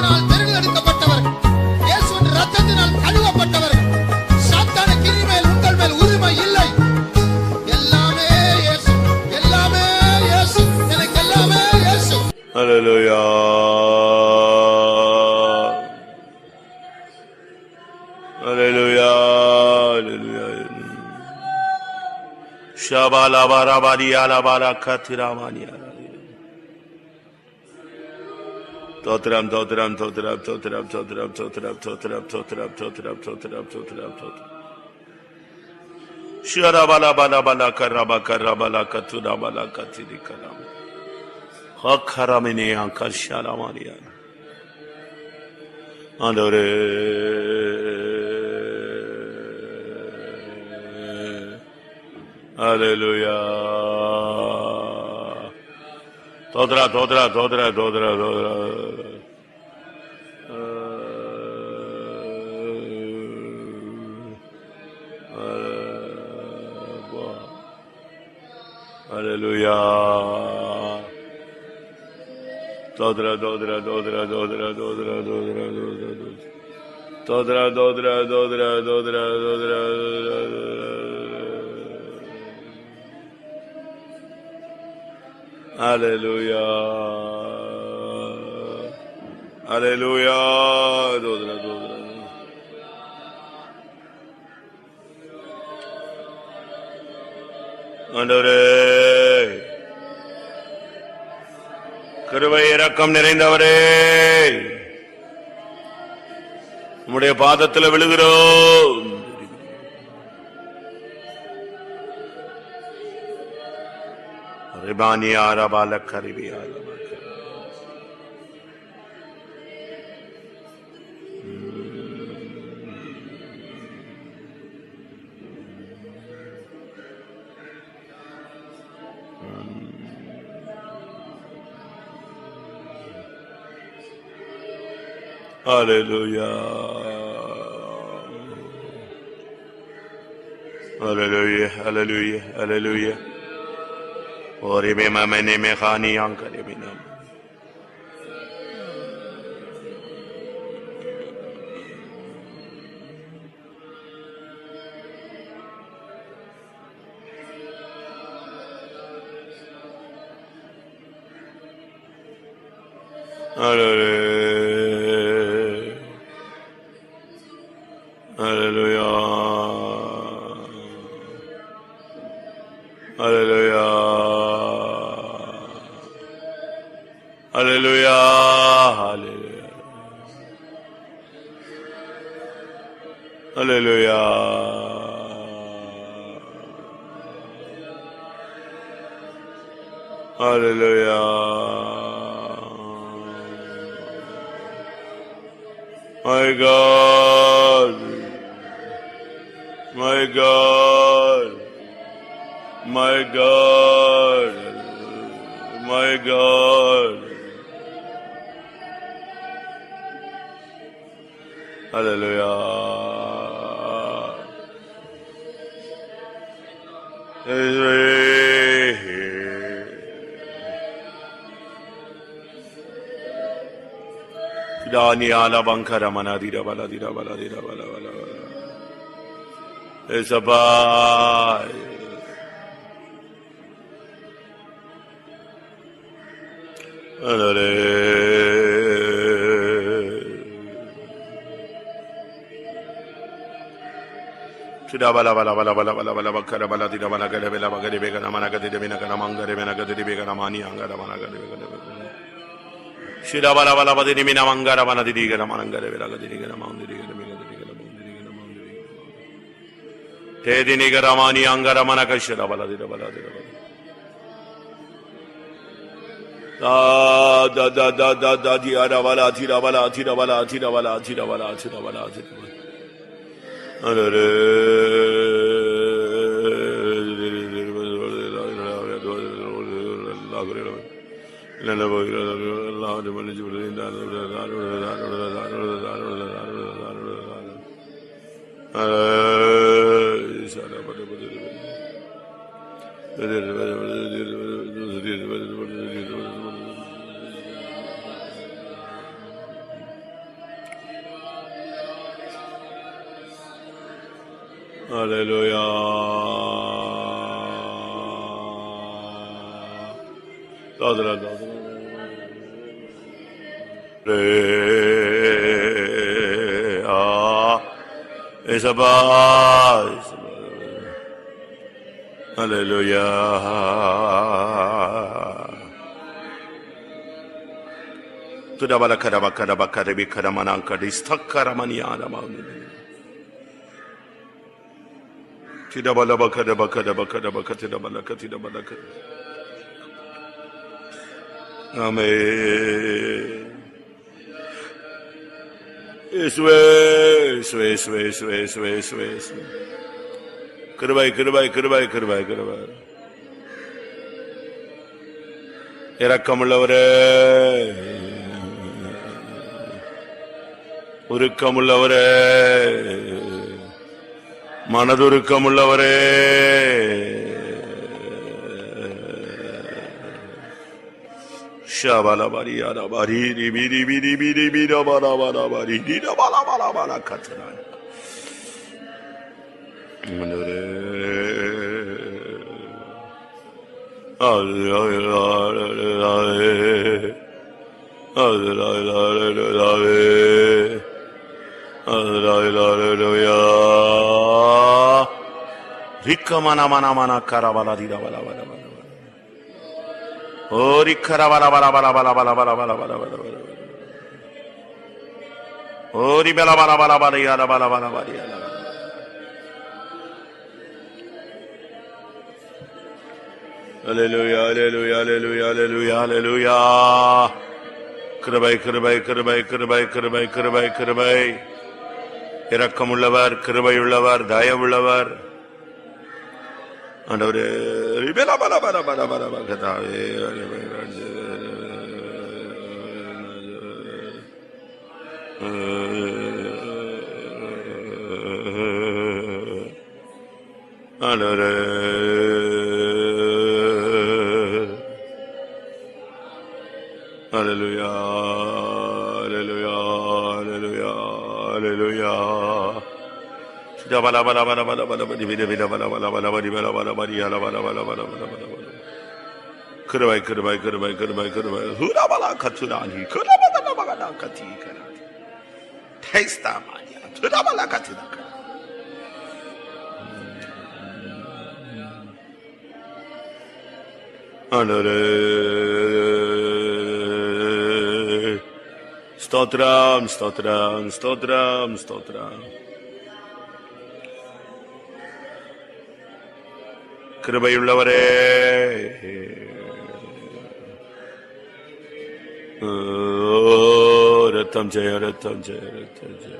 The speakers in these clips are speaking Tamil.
கிருபையினால் தேர்ந்தெடுக்கப்பட்டவர்கள், இயேசுவின் இரத்தத்தினால் கழுவப்பட்டவர்கள். சாத்தானுக்கு இனிமேல் உங்கள் மேல் உரிமை இல்லை. எல்லாமே இயேசு, எல்லாமே இயேசு, எனக்கு எல்லாமே இயேசு. ஹல்லேலூயா. ஹல்லேலூயா. ஹல்லேலூயா. ஷபாலா பரபரியா லபாலா கத்திராமானியா. தோத்ரம் தோத்ரம் தோத்ரம் தோத்ரம் தோத்ரம் தோத்ரம் தோத்ரம் தோத்ரம் தோத்ரம் தோத்ரம் தோத்ரம் தோத்ரம் ஷரபாலா பாலா பாலா கரபா கரபாலா கத்துனா பாலா கத்திரி கலாம் ஹக்கரமினே அங்கர்ஷாலமானியா. ஆண்டவரே, ஹல்லேலூயா. தோத்ரா தோத்ரா தோத்ரா தோத்ரா தோத்ரா. ஹல்லேலூயா. தோத்ரா தோத்ரா தோத்ரா தோத்ரா தோத்ரா தோத்ரா தோத்ரா தோத்ரா தோத்ரா தோத்ரா தோத்ரா. Hallelujah. Hallelujah. Dodra dodra. ஆண்டவரே, கிருபை இரக்கம் நிறைந்தவரே, உம்முடைய பாதத்தில் விழுகிறோம். ரிபானியா ரபால கரிபியா. Hallelujah. Hallelujah. Hallelujah. Hallelujah. Ori me mamene me khani ankare binam. Hallelujah. Hallelujah. Hallelujah. Hallelujah. Hallelujah. Hallelujah. Hallelujah. My God. My God. My God. My God. Hallelujah. Dani ala bankara manadira baladira baladira bala bala bala. Esabai. Sudah bala bala bala bala bala bala bakara bala tidak bala kada bela bagade bega nama naga tidak bina kana mangare bina kada tidak bega nama ni angara mana kada bega. Sudah bala bala bala tidak bina mangara mana tidak kana mangare bela kada tidak kana mang tidak kana bega tidak kana mang tidak kana mang tidak. Te dini kana mani angara mana kashira bala tidak bala tidak bala. Da da da da da da di ada bala tidak bala tidak bala tidak bala tidak bala tidak bala tidak bala. Hallelujah. Dadra, dadra. Isabah. Hallelujah. Tudabala kadabakada bakadabi kadamananka distakkaramaniana mauni. Tidabala bakada bakada bakada bakatida balakatida balakata. Amen. Iswe. Kırvay. இரக்கமுள்ளவரே, உருக்கமுள்ளவரே, மனதுருக்கமுள்ளவரே, ஷாபலபரி அரபரி ரிபிரி பிரி பிரி பிரபலபலபரி டிரபலபலபல கத்ரான். Rikamana mana mana karabala dida bala bala bala. Oh rikara bala bala bala bala bala bala bala bala bala. Oh ribala bala bala bala yala bala bala bala yala. Hallelujah, hallelujah, hallelujah, hallelujah, hallelujah. கிருபை கிருபை கிருபை கிருபை கிருபை கிருபை கிருபை. இரக்கமுள்ளவர், கிருபையுள்ளவர், தயவுள்ளவர். ஆண்டவரே ரிபல பல பல பல பல கதாவே. ஆண்டவரே Hallelujah, hallelujah, hallelujah, hallelujah. Bala bala bala bala bala bala bala bala bala bala bala bala bala bala bala bala bala bala bala. Kırvay kırvay kırvay kırvay kırvay. Hura bala katurani. Kura bala bala kati karati. Testa mania. Hura bala katina. Anore. Stotram, stotram, stotram, stotram. கிருபையுள்ளவரே, ரத்தம் ஜெய ரத்தம் ஜெய ரத்தம் ஜெய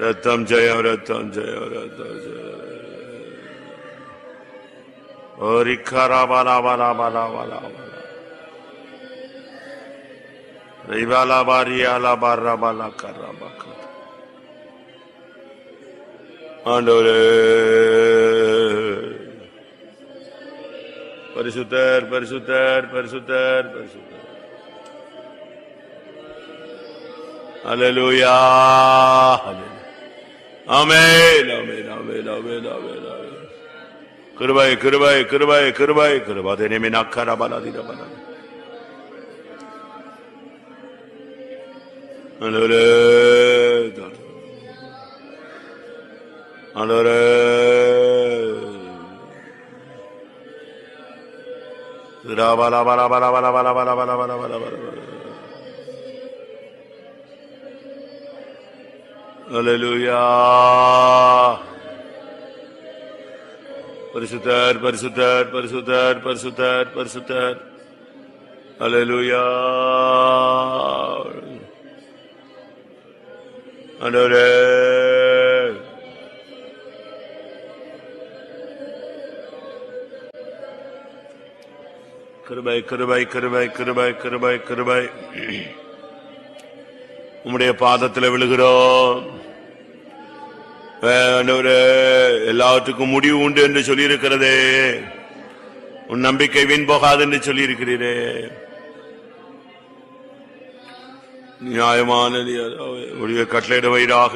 ரத்தம் ஜெய ரத்தம் ஜெய ரத்தம் ஜெய. ஓரிக்கரா பாலா பாலா பாலா பாலா பாலா. ரிபாலா பாரியாலா பாரா பாலா கரா பாக்கா. ஆண்டவரே பரிசுத்தர் பரிசுத்தர் பரிசுத்தர் பரிசுத்தர். ஹல்லேலூயா ஆமென் ஆமென் ஆமென் ஆமென் ஆமென். கிருபை கிருபை கிருபை கிருபை கிருபை நிமினா கரபலா திரபலா. ஆண்டவரே ஆண்டவரே bala bala bala bala bala bala bala bala bala bala. Hallelujah. பரிசுத்தர் பரிசுத்தர் பரிசுத்தர் பரிசுத்தர் பரிசுத்தர். Hallelujah. ஆண்டவரே கிருபை கிருபை கிருபை கிருபை கிருபை கிருபை. உம்முடைய பாதத்தில் விழுகிறோம். எல்லாத்துக்கும் முடிவு உண்டு என்று சொல்லியிருக்கிறதே, உன் நம்பிக்கை வீண் போகாது என்று சொல்லியிருக்கிறீரே. நியாயமான கட்டளையிடுவீராக.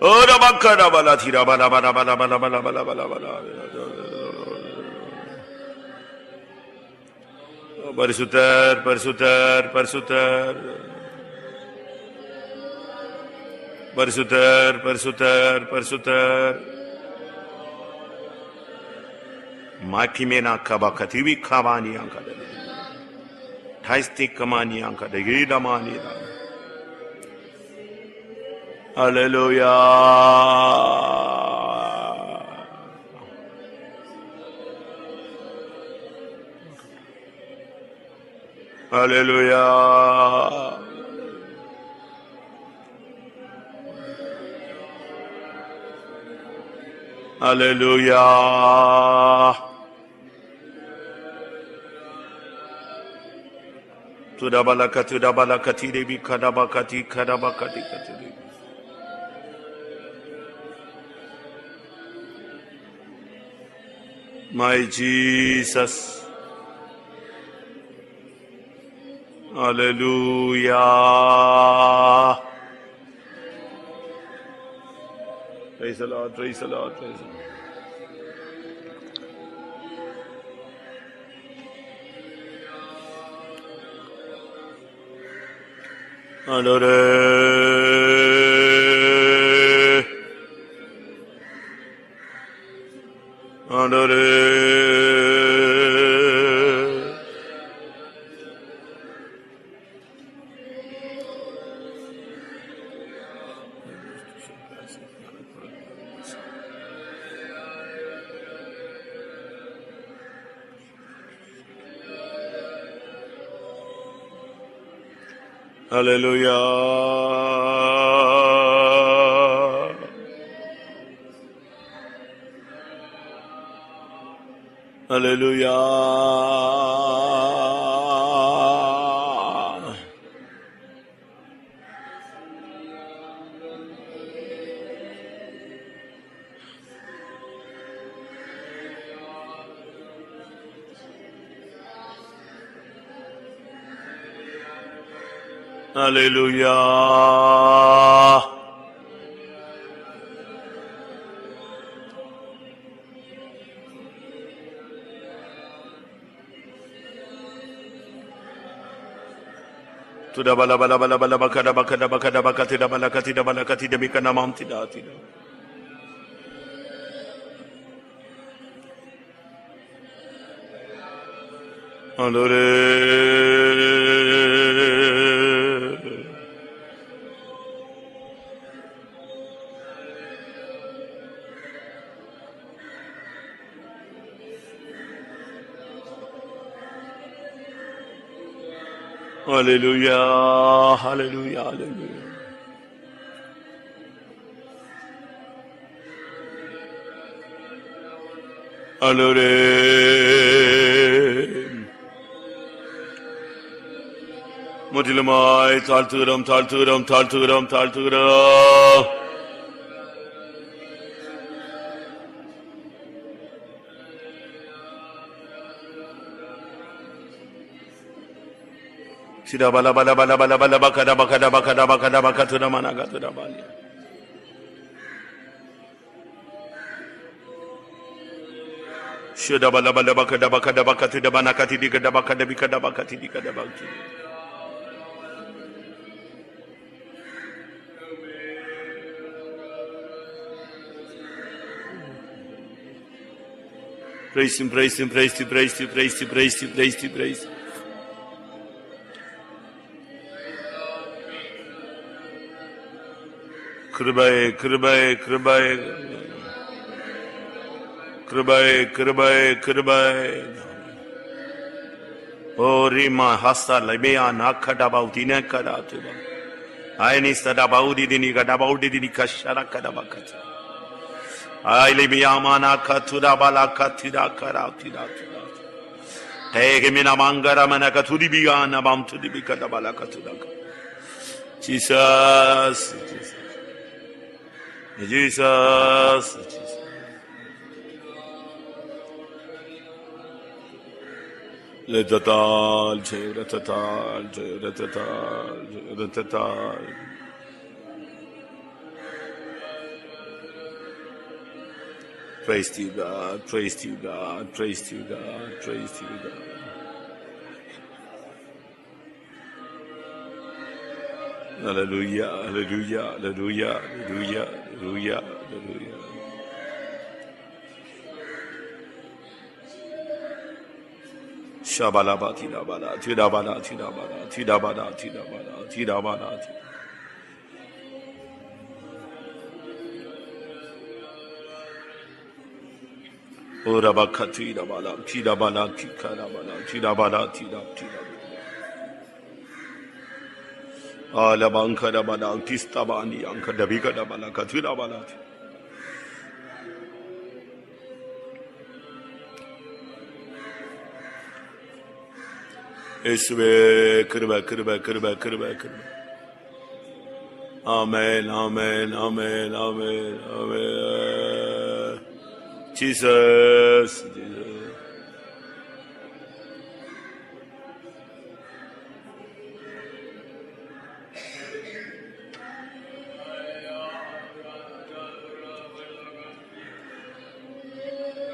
Ora bakara bala tira bala bala bala bala bala bala bala bala. பரிசுத்தர் பரிசுத்தர் பரிசுத்தர் பரிசுத்தர் பரிசுத்தர் பரிசுத்தர் மாக்கிமேனா கபகதிவி கமானி அங்கட டைஸ்தி கமானி அங்கட ஈடமானி ஹalleluya Hallelujah. Hallelujah. Tudabalakati debi kadabakati kadabakati katiri. My Jesus. Hallelujah. Praise the Lord, praise the Lord, praise the Lord. Hallelujah. Hallelujah. Hallelujah. Tuda bala bala bala bala bakada bakada bakada bakati da balakati da balakati da bikana mamti da ati da. Hallelujah, hallelujah, hallelujah. Hallelujah. முற்றிலுமாய் தாழ்த்துகிறோம் தாழ்த்துகிறோம் தாழ்த்துகிறோம் தாழ்த்துகிறோம். Shida bala bala bala bala bala bakada bakada bakada bakada bakatuda managatuda balia. Shida bala bala bakada bakada bakatuda manakati dikada bakada bikada bakati dikada bakati. Praise him, praise him, praise him, praise him, praise him, praise him, praise him, praise him. Kribaye, kribaye, kribaye, kribaye, kribaye, kribaye. O rima hasta lebeya nakada bautine kada tuba. Aini sada baudi dini kada baudi dini kashara kada bakata. Ai lebeya mana katura bala katira kara tira tira. Tege mina mangara mana katuri biya na bam tudi bikada bala katura. Jesus, Jesus, Jesus, Jesus. Letatal, Letatal, Letatal, Letatal. Praise to you, God, praise to you, God, praise to you, God, praise to you, God. Hallelujah, hallelujah, hallelujah, hallelujah, hallelujah, hallelujah. Shabalaba tidabala, tidabala, tidabala, tidabala, tidabala, tidabala. Urabaka tidabala, tidabala, tidabala, tidabala, tidabala. Alabanka da bala, tistabani, anka dabika da bala, katira bala. Esve, kırba, kırba, kırba, kırba, kırba. Amen, amen, amen, amen, amen. Jesus, Jesus.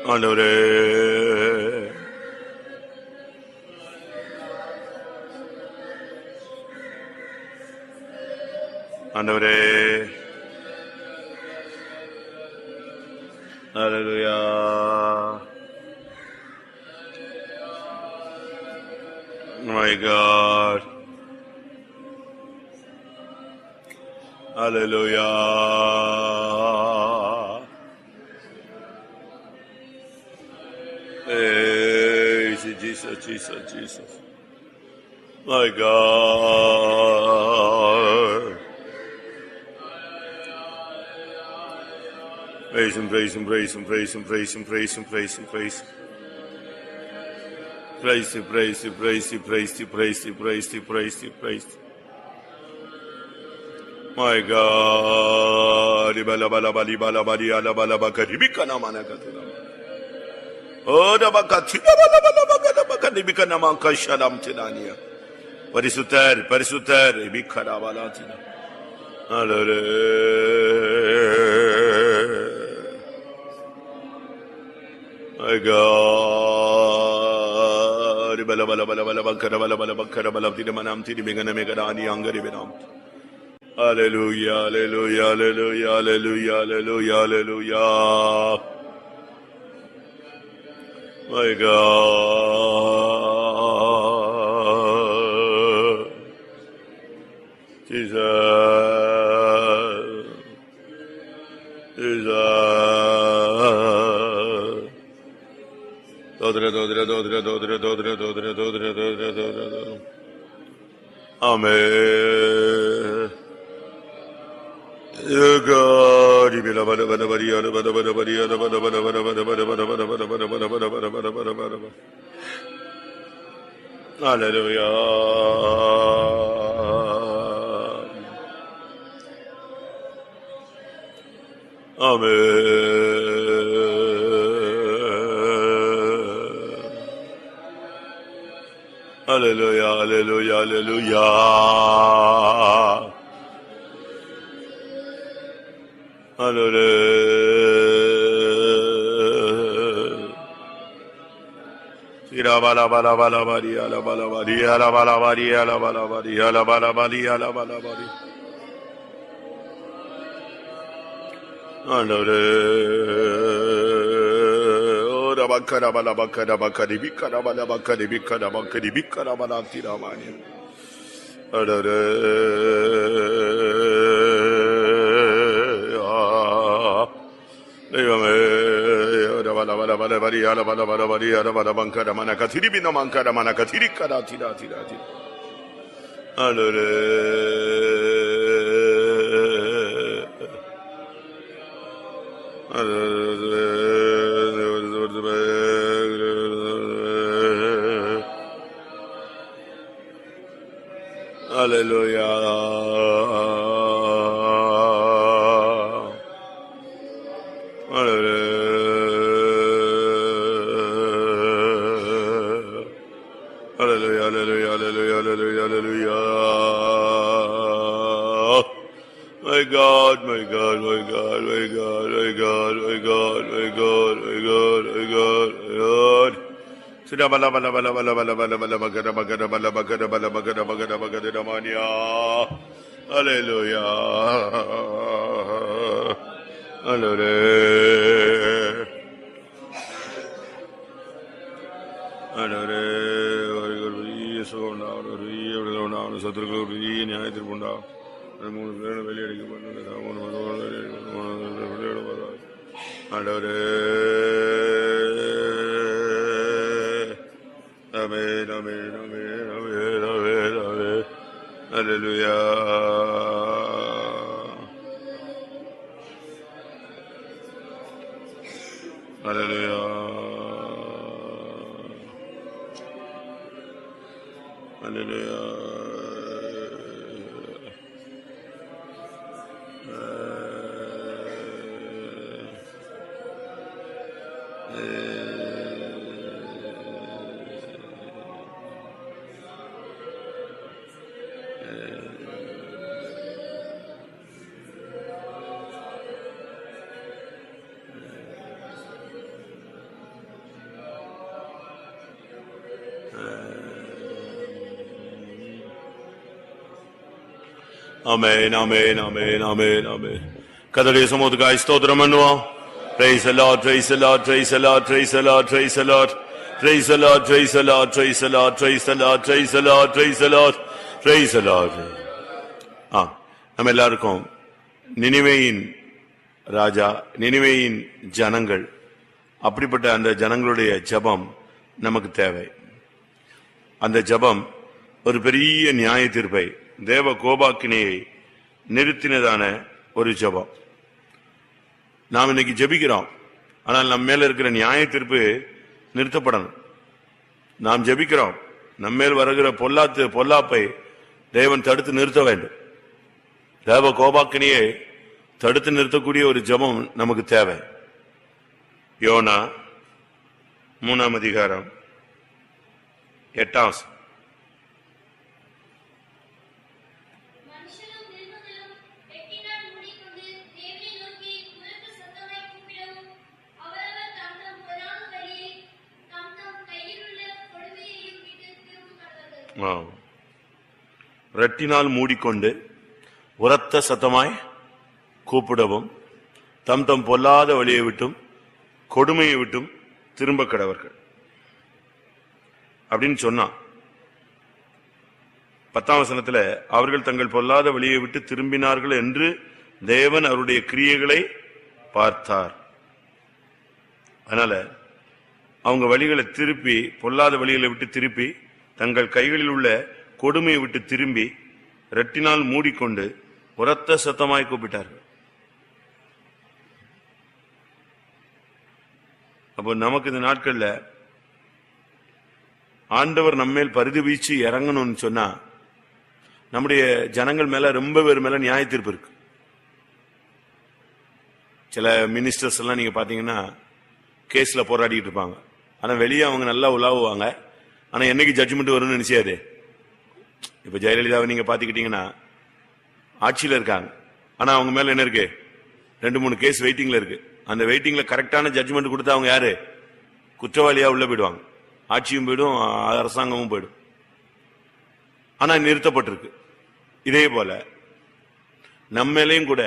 Allora. Allora. Hallelujah. Oh my God. Hallelujah. Hey, Jesus, Jesus, Jesus. My God. Praise him, praise him, praise him, praise him, praise him, praise him, praise him, praise him. Praise him, praise him, praise him, praise him, praise him, praise him, praise him, praise him. My God. Ibala bala bali bala bali ala bala bakari bikana manakatuna. Oh, da bakati bala bala bakana bakani bikana manka shalam tinania. Parisuter, parisuter, bikana bala tina. Hallelujah. My God. Bala bala bala bala bakara bala bala bakara bala tini manam tini bingana megadani angari benam. Hallelujah, hallelujah, hallelujah, hallelujah, hallelujah, hallelujah. My God. Jesus. Jesus. Dodre, dodre, dodre, dodre, dodre, dodre, dodre, dodre, dodre. Amen. God, hallelujah. Amen. Hallelujah, hallelujah, hallelujah. Hallelujah. Sira bala bala bala bari ala bala bari ala bala bari ala bala bari ala bala bari ala bala bari. Hallelujah. Bakara bala bakara bakari bikara bala bakari bikara bakari bikara bala tiramani. Devame bala bala bala bari ala bala bala bari ala bala bankara mana kathiri bina mankara mana kathiri kara tira tira tira. Hallelujah. Hallelujah, hallelujah, hallelujah, hallelujah, hallelujah. My God, my God, my God, my God, my God, my God, my God, my God, my God, my God. Sida bala bala bala bala bala bala bala bagada bagada bala bagada bala bagada bagada bagada damania. Hallelujah. Hallelujah. Hallelujah. So now, Saturday, Niagara, Amen, amen, amen, amen, amen, amen. Hallelujah. Hallelujah. Hallelujah. Amen, amen, amen, amen, amen. கர்த்தருடைய சமூகத்துக்காய் ஸ்தோத்திரம் பண்ணுவோம். Praise the Lord, praise the Lord, praise the Lord, praise the Lord, praise the Lord, praise the Lord, praise the Lord, praise the Lord, praise the Lord, praise the Lord, praise the Lord, praise the Lord. நம்ம எல்லாருக்கும் நினிவேயின் ராஜா, நினிவேயின் ஜனங்கள், அப்படிப்பட்ட அந்த ஜனங்களுடைய ஜெபம் நமக்கு தேவை. அந்த ஜெபம் ஒரு பெரிய நியாய தீர்ப்பை, தேவ கோபாக்கினையை நிறுத்தினதான ஒரு ஜெபம். நாம் இன்னைக்கு ஜெபிக்கிறோம், ஆனால் நம்ம மேல இருக்கிற நியாய தீர்ப்பு நிறுத்தப்படணும். நாம் ஜெபிக்கிறோம், நம்ம மேல் வருகிற பொல்லாப்பை தேவன் தடுத்து நிறுத்த வேண்டும். தேவ கோபாக்கினையை தடுத்து நிறுத்தக்கூடிய ஒரு ஜெபம் நமக்கு தேவை. யோனா 3 அதிகாரம் 8 ரெட்டினால் மூடிக்கொண்டு உரத்த சத்தமாய் கூப்பிடவும் தம் தம் பொல்லாத வழியை விட்டும் கொடுமையை விட்டும் திரும்ப கடவர்கள் அப்படின்னு சொன்னான். 10ஆம் வசனத்துல அவர்கள் தங்கள் பொல்லாத வழியை விட்டு திரும்பினார்கள் என்று தேவன் அவருடைய கிரியைகளை பார்த்தார். அதனால அவங்க வழிகளை திருப்பி, பொல்லாத வழிகளை விட்டு திருப்பி, தங்கள் கைகளில் உள்ள கொடுமையை விட்டு திரும்பி ரெட்டினால் மூடிக்கொண்டு உரத்த சத்தமாய் கூப்பிட்டார்கள். அப்போ நமக்கு இந்த நாட்கள்ல ஆண்டவர் நம்மேல் பரிதி வீச்சு இறங்கணும்னு சொன்னா, நம்முடைய ஜனங்கள் மேல ரொம்ப பேர் மேல நியாய தீர்ப்பு இருக்கு. சில மினிஸ்டர்ஸ் எல்லாம் நீங்க பாத்தீங்கன்னா கேஸ்ல போராடிட்டு இருப்பாங்க. ஆனா வெளியே அவங்க நல்லா உலாவுவாங்க, ஆனா என்னைக்கு ஜட்ஜ்மெண்ட் வரும்னு நினைச்சாரு. இப்ப ஜெயலலிதாவை நீங்க பாத்துக்கிட்டீங்கன்னா ஆட்சியில இருக்காங்க, ஆனா அவங்க மேல என்ன இருக்கு, 2-3 கேஸ் வெயிட்டிங்ல இருக்கு. அந்த வெயிட்டிங்ல கரெக்டான ஜட்ஜ்மெண்ட் கொடுத்தா அவங்க யாரு, குற்றவாளியா உள்ள போயிடுவாங்க, ஆட்சியும் போயிடும், அரசாங்கமும் போயிடும். ஆனா நிறுத்தப்பட்டிருக்கு. இதே போல நம்மளையும் கூட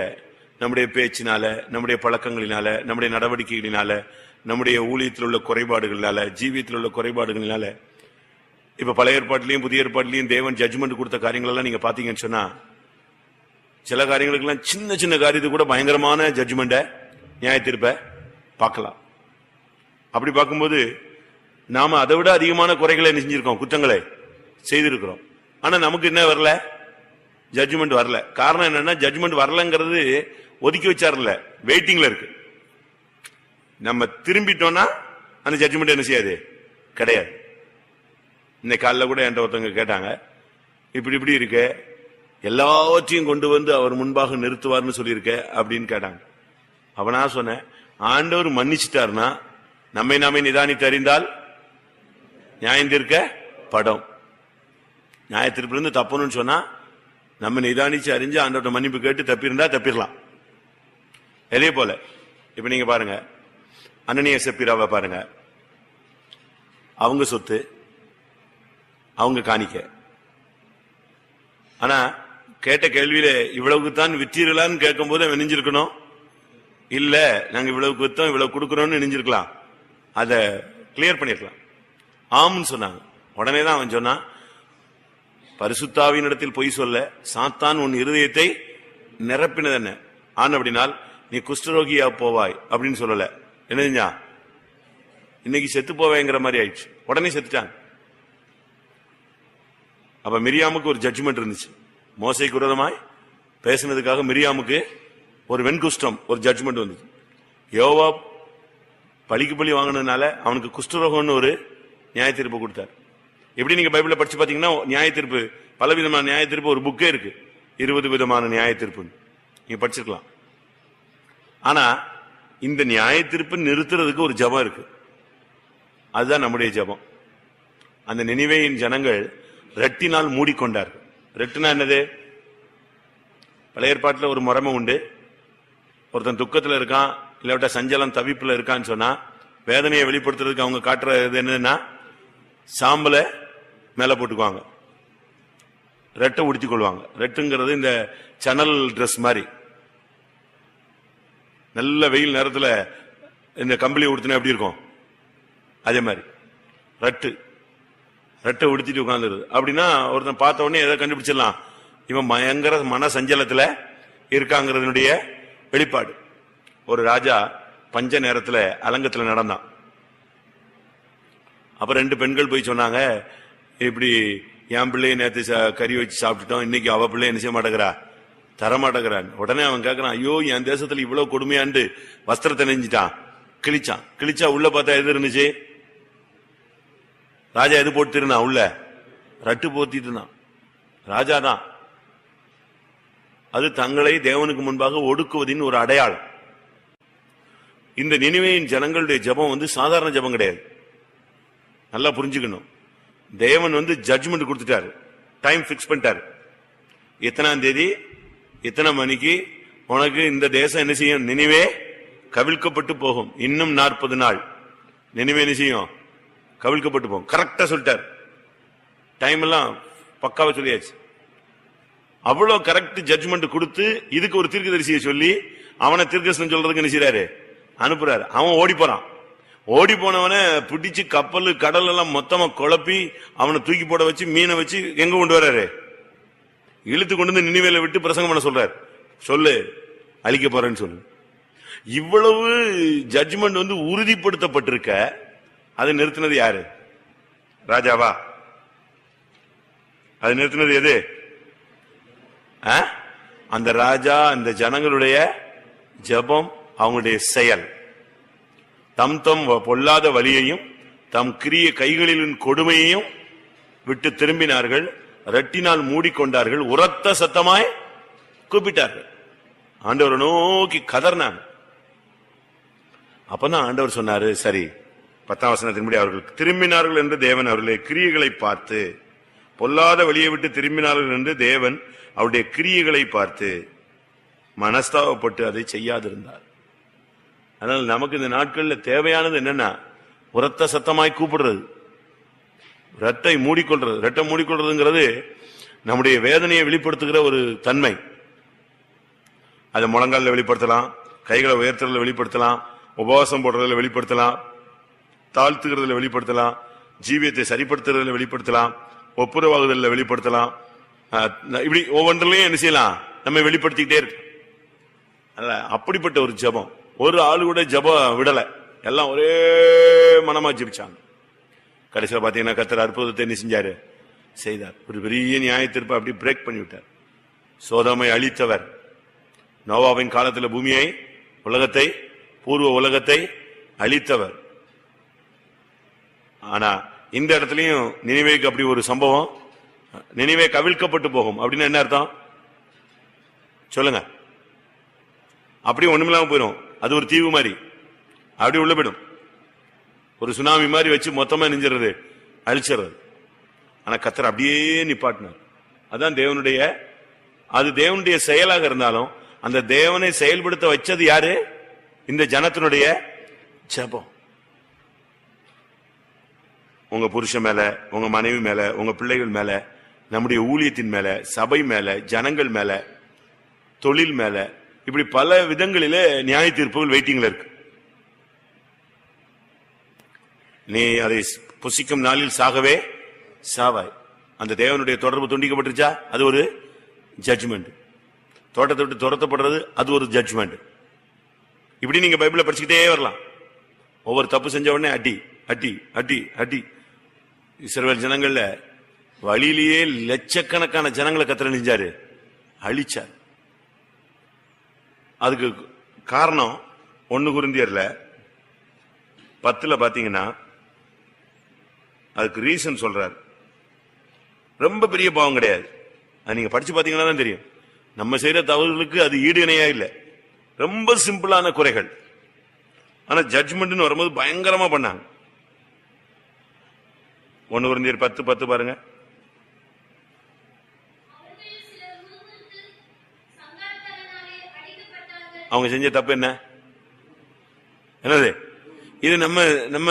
நம்முடைய பேச்சினால, நம்முடைய பழக்கங்களினால, நம்முடைய நடவடிக்கைகளினால, நம்முடைய ஊழியத்தில் உள்ள குறைபாடுகளினால, ஜீவியத்தில் உள்ள குறைபாடுகளினால, இப்ப பழைய ஏற்பாட்டிலையும் புதிய ஏற்பாட்டிலையும் தேவன் ஜட்ஜ்மெண்ட் கொடுத்த காரியங்கள் எல்லாம் நீங்க பாத்தீங்கன்னு சொன்னா, சில காரியங்களுக்கு எல்லாம் சின்ன சின்ன காரியத்துக்கு கூட பயங்கரமான ஜட்ஜ்மெண்ட, நியாய தீர்ப்பை பார்க்கலாம். அப்படி பார்க்கும்போது நாம அதை விட அதிகமான குறைகளை செஞ்சிருக்கோம், குற்றங்களை செய்திருக்கிறோம். ஆனா நமக்கு என்ன வரல, ஜட்ஜ்மெண்ட் வரல. காரணம் என்னன்னா, ஜட்ஜ்மெண்ட் வரலங்கிறது ஒதுக்கி வச்சார்ல, வெயிட்டிங்ல இருக்கு. நம்ம திரும்பிட்டோம்னா அந்த ஜட்ஜ்மெண்ட் என்ன செய்யாது, கிடையாது. இன்னைக்கு காலைல கூட என்கிட்ட ஒருத்தவங்க கேட்டாங்க, இப்படி இப்படி இருக்க, எல்லாவற்றையும் கொண்டு வந்து அவர் முன்பாக நிறுத்துவார்னு சொல்லியிருக்க அப்படின்னு கேட்டாங்க. அப்ப நான் சொன்னேன், ஆண்டவர் மன்னிச்சுட்டாருன்னா நம்மை நாமே நிதானித்து அறிந்தால் நியாயந்திருக்க படம். நியாயத்திற்பிலிருந்து தப்பணும்னு சொன்னா நம்ம நிதானிச்சு அறிஞ்சு ஆண்டவர்ட்ட மன்னிப்பு கேட்டு தப்பிருந்தா தப்பிடலாம். அதே போல இப்ப நீங்க பாருங்க, அனனியா சப்பீராவை பாருங்க, அவங்க சொத்து, அவங்க காணிக்க. ஆனா கேட்ட கேள்வியில இவ்வளவுக்குத்தான் விற்றீர்களான்னு கேட்கும் போது அவன் நினைஞ்சிருக்கணும், இல்ல நாங்க இவ்வளவுக்கு வித்தோம், இவ்வளவு கொடுக்கறோம்னு நினைஞ்சிருக்கலாம், அத கிளியர் பண்ணிருக்கலாம். ஆம்னு சொன்னாங்க. உடனே தான் அவன் சொன்னான், பரிசுத்தாவின் இடத்தில் பொய் சொல்ல சாத்தான் உன் இருதயத்தை நிரப்பினது என்ன ஆன அப்படினால் நீ குஷ்டரோகியா போவாய் அப்படின்னு சொல்லல. என்ன செஞ்சா, இன்னைக்கு செத்து போவேங்கிற மாதிரி ஆயிடுச்சு. உடனே செத்துட்டாங்க. அப்ப மிரியாமுக்கு ஒரு ஜட்ஜ்மெண்ட் இருந்துச்சு, மோசைக்கு விரோதமாய் பேசினதுக்காக மிரியாமுக்கு ஒரு வெண்குஷ்டம், ஒரு ஜட்ஜ்மெண்ட் வந்துச்சு. யோவா பழிக்கு பழி வாங்கினதுனால அவனுக்கு குஷ்டரோகம்னு ஒரு நியாய தீர்ப்பு கொடுத்தார். எப்படி நீங்க பைபிள படிச்சு பாத்தீங்கன்னா நியாய தீர்ப்பு, பல விதமான நியாய தீர்ப்பு ஒரு புக்கே இருக்கு, 20 விதமான நியாய தீர்ப்பு நீங்க படிச்சிருக்கலாம். ஆனா இந்த நியாய தீர்ப்பு நிறுத்துறதுக்கு ஒரு ஜபம் இருக்கு, அதுதான் நம்முடைய ஜபம். அந்த நினிவேயின் ஜனங்கள் ரெட்டினால் மூடிக்கொண்டார்கள். ரெட்டுனா என்னது, பழைய ஏற்பாட்டில் ஒரு முறைமை உண்டு. ஒருத்தன் துக்கத்தில் இருக்கான், இல்லாவிட்ட சஞ்சலம் தவிப்புல இருக்கான்னு சொன்னா வேதனையை வெளிப்படுத்துறதுக்கு அவங்க காட்டுறது என்னன்னா, சாம்பலை மேல போட்டுக்குவாங்க, ரெட்டை உடுத்திக் கொள்வாங்க. ரெட்டுங்கிறது இந்த சனல் டிரெஸ் மாதிரி, நல்ல வெயில் நேரத்தில் இந்த கம்பளி உடுத்தினா எப்படி இருக்கும் அதே மாதிரி ரெட்டை உடுத்திட்டு உட்கார்ந்துருது. அப்படின்னா ஒருத்தன் பார்த்த உடனே எதை கண்டுபிடிச்சிடலாம், இவன் பயங்கர மன சஞ்சலத்துல இருக்காங்கிறதுனுடைய வெளிப்பாடு. ஒரு ராஜா பஞ்ச நேரத்துல அலங்கத்துல நடந்தான். அப்ப 2 பெண்கள் போய் சொன்னாங்க, இப்படி என் பிள்ளைய நேற்று கறி வச்சு சாப்பிட்டுட்டோம், இன்னைக்கு அவ பிள்ளை என்ன செய்ய மாட்டேங்கிறா, தரமாட்டேங்கிறான். உடனே அவன் கேட்கறான், ஐயோ என் தேசத்துல இவ்வளவு கொடுமையாண்டு வஸ்திரத்தை நெஞ்சிட்டான், கிழிச்சா உள்ள பார்த்தா எது இருந்துச்சு, ராஜா எது போட்டு இருந்தான், உள்ள ரட்டு போத்திட்டு இருந்தான். ராஜா தான். அது தங்களை தேவனுக்கு முன்பாக ஒடுக்குவதின் ஒரு அடையாளம். இந்த நினிவேயின் ஜனங்களுடைய ஜபம் சாதாரண ஜபம் கிடையாது, நல்லா புரிஞ்சுக்கணும். தேவன் ஜட்ஜ்மெண்ட் கொடுத்துட்டாரு, டைம் பிக்ஸ் பண்ணிட்டாரு. எத்தனாம் தேதி எத்தனை மணிக்கு உனக்கு இந்த தேசம் என்ன செய்யும், நினிவே கவிழ்க்கப்பட்டு போகும், இன்னும் 40 நாள் நினிவே என்ன செய்யும், கவிழ்க்கப்பட்டு போகும். கரெக்டா சொல்லிட்டார், டைம் எல்லாம் பக்காவா சொல்லியாச்சு. அவ்வளவு கரெக்ட் ஜட்ஜ்மெண்ட் கொடுத்து இதுக்கு ஒரு தீர்க்கதரிசியை சொல்லி அவனை தீர்க்கதரிசனம் சொல்றதுக்கு என்ன செய்யறாரு, அனுப்புறாரு. அவன் ஓடி போறான். ஓடி போனவனை பிடிச்சு கப்பல் கடல் எல்லாம் மொத்தமா குழப்பி அவனை தூக்கி போட வச்சு மீனை வச்சு எங்க கொண்டு வர்றாரு, இழுத்து கொண்டு வந்து நினிவேல விட்டு பிரசங்கம் பண்ண சொல்றாரு. சொல்லு அழிக்க போறேன்னு சொல்லு. இவ்வளவு ஜட்ஜ்மெண்ட் உறுதிப்படுத்தப்பட்டிருக்க, அதை நிறுத்தினது யாரு, ராஜாவா? அதை நிறுத்தினது எது, அந்த ராஜா, அந்த ஜனங்களுடைய ஜபம், அவங்களுடைய செயல். தம் பொல்லாத வழியையும் தம் கிரிய கைகளின் கொடுமையையும் விட்டு திரும்பினார்கள், ரெட்டினால் மூடிக்கொண்டார்கள், உரத்த சத்தமாய் கூப்பிட்டார்கள், ஆண்டவரை நோக்கி கதர்னாங்க. அப்பதான் ஆண்டவர் சொன்னாரு, சரி 10ஆம் வசனத்தின்படி அவர்கள் திரும்பினார்கள் என்று தேவன் அவருடைய கிரியைகளை பார்த்து, பொல்லாத வழியை விட்டு திரும்பினார்கள் என்று தேவன் அவருடைய கிரியைகளை பார்த்து மனஸ்தாபப்பட்டு அதை செய்யாதிருந்தார். அதனால நமக்கு இந்த நாட்கள்ல தேவையானது என்னன்னா, உரத்த சத்தமாய் கூப்பிடுறது, ரட்டை மூடிக்கொள்றது. ரட்டை மூடிக்கொள்றதுங்கிறது நம்முடைய வேதனையை வெளிப்படுத்துகிற ஒரு தன்மை. அதை முழங்கால வெளிப்படுத்தலாம், கைகளை உயர்த்துறதுல வெளிப்படுத்தலாம், உபவாசம் போடுறதுல வெளிப்படுத்தலாம், தாழ்த்துகிறதுல வெளிப்படுத்தலாம், ஜீவியத்தை சரிப்படுத்துறதுல வெளிப்படுத்தலாம், ஒப்புரவாகுதல்ல வெளிப்படுத்தலாம். இப்படி ஒவ்வொன்றிலையும் என்ன செய்யலாம், நம்ம வெளிப்படுத்திக்கிட்டே இருக்கு. அப்படிப்பட்ட ஒரு ஜெபம். ஒரு ஆளு கூட ஜெபம் விடல, எல்லாம் ஒரே மனமா ஜெபிச்சாங்க. கடைசியில் பாத்தீங்கன்னா கர்த்தர் அற்புதத்தை என்ன செஞ்சாரு, செய்தார். ஒரு பெரிய நியாய தீர்ப்பை அப்படி பிரேக் பண்ணி விட்டார். சோதோமை அழித்தவர், நோவாவின் காலத்தில் பூமியை, உலகத்தை, பூர்வ உலகத்தை அழித்தவர். ஆனா இந்த இடத்துலயும் நினிவேக்கு அப்படி ஒரு சம்பவம், நினிவே கவிழ்க்கப்பட்டு போகும். அப்படின்னு என்ன அர்த்தம் சொல்லுங்க? அப்படி ஒண்ணுமில்லாம போயிடும். அது ஒரு தீவு மாதிரி அப்படி உள்ள போயிடும். ஒரு சுனாமி மாதிரி வச்சு மொத்தமா நெஞ்சிறது, அழிச்சிடுறது. ஆனா கர்த்தர் அப்படியே நிப்பாட்டினார். அதான் தேவனுடைய, அது தேவனுடைய செயலாக இருந்தாலும் அந்த தேவனை செயல்படுத்த வச்சது யாரு? இந்த ஜனத்தினுடைய ஜெபம். உங்க புருஷன் மேல, உங்க மனைவி மேல, உங்க பிள்ளைகள் மேல, நம்முடைய ஊழியத்தின் மேல, சபை மேல, ஜனங்கள் மேல, தொழில் மேல, இப்படி பல விதங்களிலே நியாய தீர்ப்புகள் வெயிட்டிங்ல இருக்கு. நீ அதை புசிக்கும் நாளில் சாகவே சாவாய். அந்த தேவனுடைய தொடர்பு துண்டிக்கப்பட்டுருச்சா, அது ஒரு ஜட்ஜ்மெண்ட். தோட்டத்தை விட்டு துரத்தப்படுறது, அது ஒரு ஜட்ஜ்மெண்ட். இப்படி நீங்க பைபிளை படிச்சுக்கிட்டே வரலாம். ஒவ்வொரு தப்பு செஞ்ச உடனே அடி அடி அடி அடி. இஸ்ரவேல் ஜனங்கள்ல வழியிலேயே லட்சக்கணக்கான ஜனங்களை கர்த்தர் செஞ்சாரு, அழிச்சார். அதுக்கு காரணம் 1 கொரிந்தியர்ல 10 பாத்தீங்கன்னா அதுக்கு ரீசன் சொல்றாரு. ரொம்ப பெரிய பாவம் கிடையாது, அது நீங்க படிச்சு பாத்தீங்கன்னா தான் தெரியும். நம்ம செய்யற தவறுகளுக்கு அது ஈடு இணையா இல்ல, ரொம்ப சிம்பிளான குறைகள். ஆனா ஜட்ஜ்மெண்ட் வரும்போது பயங்கரமா பண்ணாங்க. 1 கொரிந்தியர் 10:10 பாருங்க. அவங்க செஞ்ச தப்பு என்ன? என்னது இது? நம்ம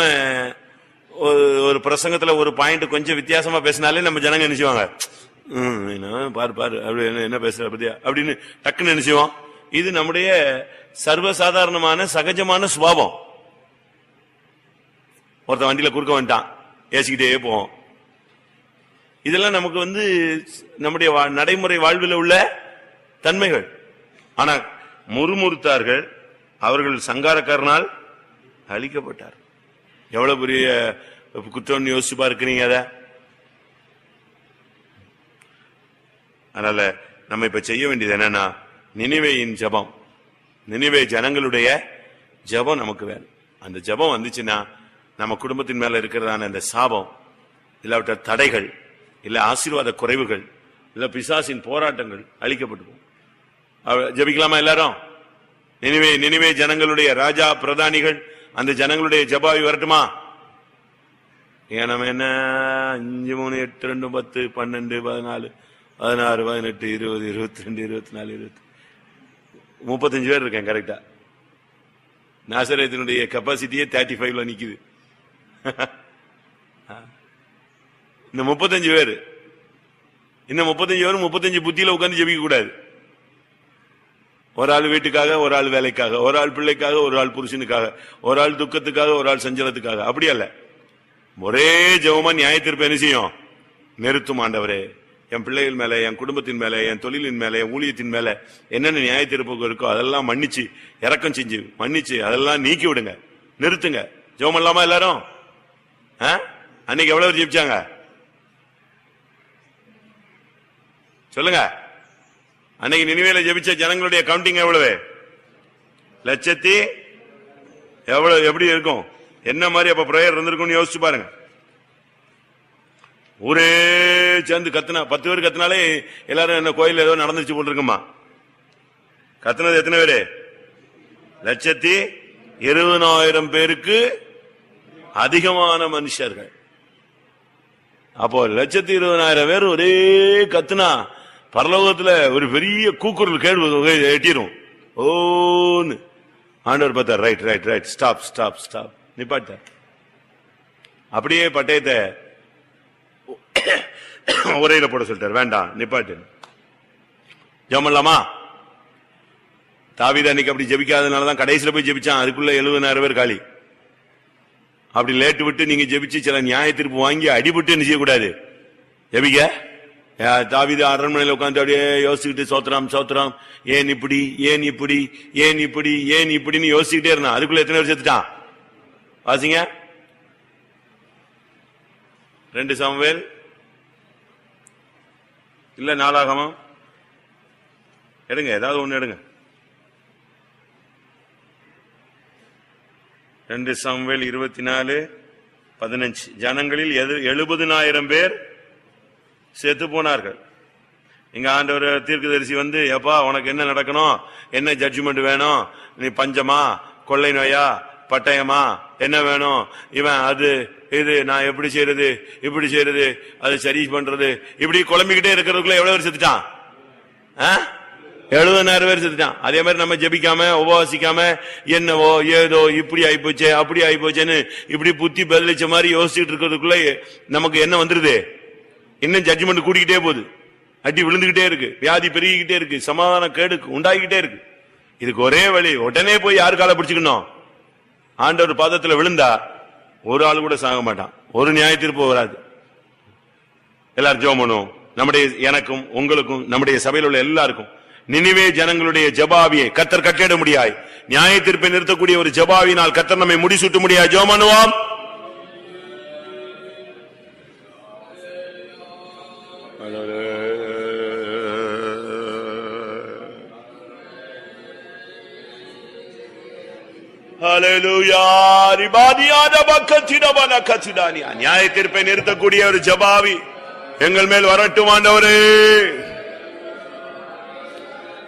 ஒரு பிரசங்கத்துல ஒரு பாயிண்ட் கொஞ்சம் வித்தியாசமா பேசினாலே நம்ம ஜனங்க நினைச்சுவாங்க, பாரு பாரு அப்படி என்ன பேசுற பத்தியா அப்படின்னு டக்குன்னு நினைச்சுவோம். இது நம்முடைய சர்வசாதாரணமான சகஜமான சுபாவம். ஒருத்த வண்டியில குறுக்க வந்துட்டான், ஏசிக்கிட்டே போவோம். இதெல்லாம் நமக்கு நம்முடைய நடைமுறை வாழ்வில் உள்ள தன்மைகள். ஆனா முறுமுறுத்தார்கள், அவர்கள் சங்காரக்காரனால் அழிக்கப்பட்டார். எவ்வளவு பெரிய குற்றம் யோசிச்சு பார்க்கிறீங்க அத. அதனால நம்ம இப்ப செய்ய வேண்டியது என்னன்னா, நினிவேயின் ஜெபம், நினிவே ஜனங்களுடைய ஜெபம் நமக்கு வேணும். அந்த ஜெபம் வந்துச்சுன்னா நம்ம குடும்பத்தின் மேல இருக்கிறதான அந்த சாபம், இல்லாவிட்ட தடைகள், இல்ல ஆசீர்வாத குறைவுகள், இல்ல பிசாசின் போராட்டங்கள் அழிக்கப்பட்டு போகும். ஜெபிக்கலாமா எல்லாரும்? நினிவே ஜனங்களுடைய ராஜா பிரதானிகள் அந்த ஜனங்களுடைய ஜெபாவி வரட்டுமா? நம்ம என்ன 5, 3, 8, 2, 10, 12, 14, 16, 18, 20, 22, 24, 35 பேர் இருக்கேன் கரெக்டா. நாசரேத்தினுடைய கெப்பாசிட்டியே 35ல நிக்குது. இந்த 35 பேர், இந்த 35 பேரும் 35 புத்தியில உட்கார்ந்து ஜெபிக்க கூடாது. ஒரு ஆள் வீட்டுக்காக, ஒரு ஆள் வேலைக்காக, ஒரு ஆள் பிள்ளைக்காக, ஒரு ஆள் புருஷனுக்காக, ஒரு ஆள் துக்கத்துக்காக, ஒரு ஆள் சஞ்சலத்துக்காக, அப்படி அல்ல. ஒரே ஜெபமா நியாய தீர்ப்பு என்ன செய்யும்? நிறுத்தும். ஆண்டவரே, என் பிள்ளைகள் மேல, என் குடும்பத்தின் மேல, என் தொழிலின் மேல, என் ஊழியத்தின் மேல என்னென்ன நியாய தீர்ப்பு இருக்கோ அதெல்லாம் மன்னிச்சு, இறக்கம் செஞ்சு மன்னிச்சு அதெல்லாம் நீக்கி விடுங்க, நிறுத்துங்க. ஜெபம் இல்லாம எல்லாரும் அன்னைக்கு எவ்வளவு ஜெபிச்சாங்க சொல்லுங்க? அன்னைக்கு நினிவேல ஜெபிச்ச ஜனங்களுடைய கவுண்டிங் எவ்வளவு? லட்சத்தி எவ்வளவு? எப்படி இருக்கும்? என்ன மாதிரி அப்ப பிரேயர் இருந்திருக்கும்னு யோசிச்சு பாருங்க. ஊரே சேர்ந்து கத்துனா, 10 பேர் கத்துனாலே எல்லாரும் என்ன கோயில் ஏதோ நடந்துச்சு போட்டுருக்குமா? கத்துனது எத்தனை பேரு? 1,20,000 பேருக்கு அதிகமான மனுஷர்கள். அப்போ 1,20,000 பேர் ஒரே கத்துனா பரலோகத்துல ஒரு பெரிய கூக்குரல் கேள்வி எட்டிரும். ஓன்னு ஆண்டவர் பார்த்தார். Right right right, stop stop stop, நிப்பாட்ட. அப்படியே பட்டயத்தை உரையில போட சொல்லிட்டார். வேண்டாம், நிப்பாட்டு. ஜெபம்லாமா? தாவீது அன்னைக்கு அப்படி ஜெபிக்காதனாலதான் கடைசியில போய் ஜெபிச்சான். அதுக்குள்ள 70,000 பேர் காலி. அப்படி லேட்டு விட்டு நீங்க ஜெபிச்சு சில நியாய தீர்ப்பு வாங்கி அடிபட்டு என்ன செய்யக்கூடாது. ஜெபிக்க தாவீது அரண்மனையில் உட்காந்து அப்படியே யோசிச்சுக்கிட்டு சோத்திரம் சோத்திரம், ஏன் இப்படி ஏன் இப்படி ஏன் இப்படி ஏன் இப்படின்னு யோசிச்சுக்கிட்டே இருந்தான். அதுக்குள்ள எத்தனை பேர் செத்துட்டான் வாசிங்க. 2 சாமுவேல் இல்ல நாளாகமம் எடுங்க, ஏதாவது ஒண்ணு எடுங்க. 2 சாமுவேல் 24:15. ஜனங்களில் 70,000 பேர் செத்து போனார்கள். இங்க ஆண்டவர் தீர்க்கதரிசி வந்து, எப்பா உனக்கு என்ன நடக்கணும், என்ன ஜட்ஜ்மெண்ட் வேணும், நீ பஞ்சமா கொள்ளை நோயா பட்டயமா என்ன வேணும், இவன் அது இது நான் எப்படி செய்யறது இப்படி செய்யறது அது சரி பண்றது, இப்படி குழம்பிக்கிட்டே இருக்கிறதுக்குள்ள எவ்வளவு பேர் செத்துட்டான்? 70,000 பேர் செத்துட்டான். அதே மாதிரி நம்ம ஜெபிக்காம உபவாசிக்காம என்னவோ ஏதோ இப்படி ஆயிப்போச்சே அப்படி ஆயிப்போச்சேன்னு இப்படி புத்தி பதிலிச்ச மாதிரி யோசிச்சுட்டு இருக்கிறதுக்குள்ள நமக்கு என்ன வந்துருது? இன்னும் ஜட்ஜ்மெண்ட் கூட்டிக்கிட்டே போகுது, அடி விழுந்துகிட்டே இருக்கு, வியாதி பெருகிக்கிட்டே இருக்கு, சமாதான கேடு உண்டாகிக்கிட்டே இருக்கு. இதுக்கு ஒரே வழி, உடனே போய் யாரு காலை பிடிச்சுக்கணும்? ஆண்டவர் பாதத்துல விழுந்தா ஒரு ஆள் கூட சாக மாட்டான், ஒரு நியாய தீர்ப்பு வராது. எல்லாரும் ஜெபம் பண்ணுவோம். நம்முடைய எனக்கும் உங்களுக்கும் நம்முடைய சபையில் உள்ள எல்லாருக்கும் நினிவே ஜனங்களுடைய ஜபாவியை கர்த்தர் கட்டிட முடியாது. நியாய தீர்ப்பை நிறுத்தக்கூடிய ஒரு ஜபாவினால் கர்த்தர் நம்மை முடிசூட்ட முடியாது. ஜெபம் பண்ணுவோம். நியாய தீர்ப்பை நிறுத்தக்கூடிய ஒரு ஜபாவி எங்கள் மேல் வரட்டும் ஆண்டவரே.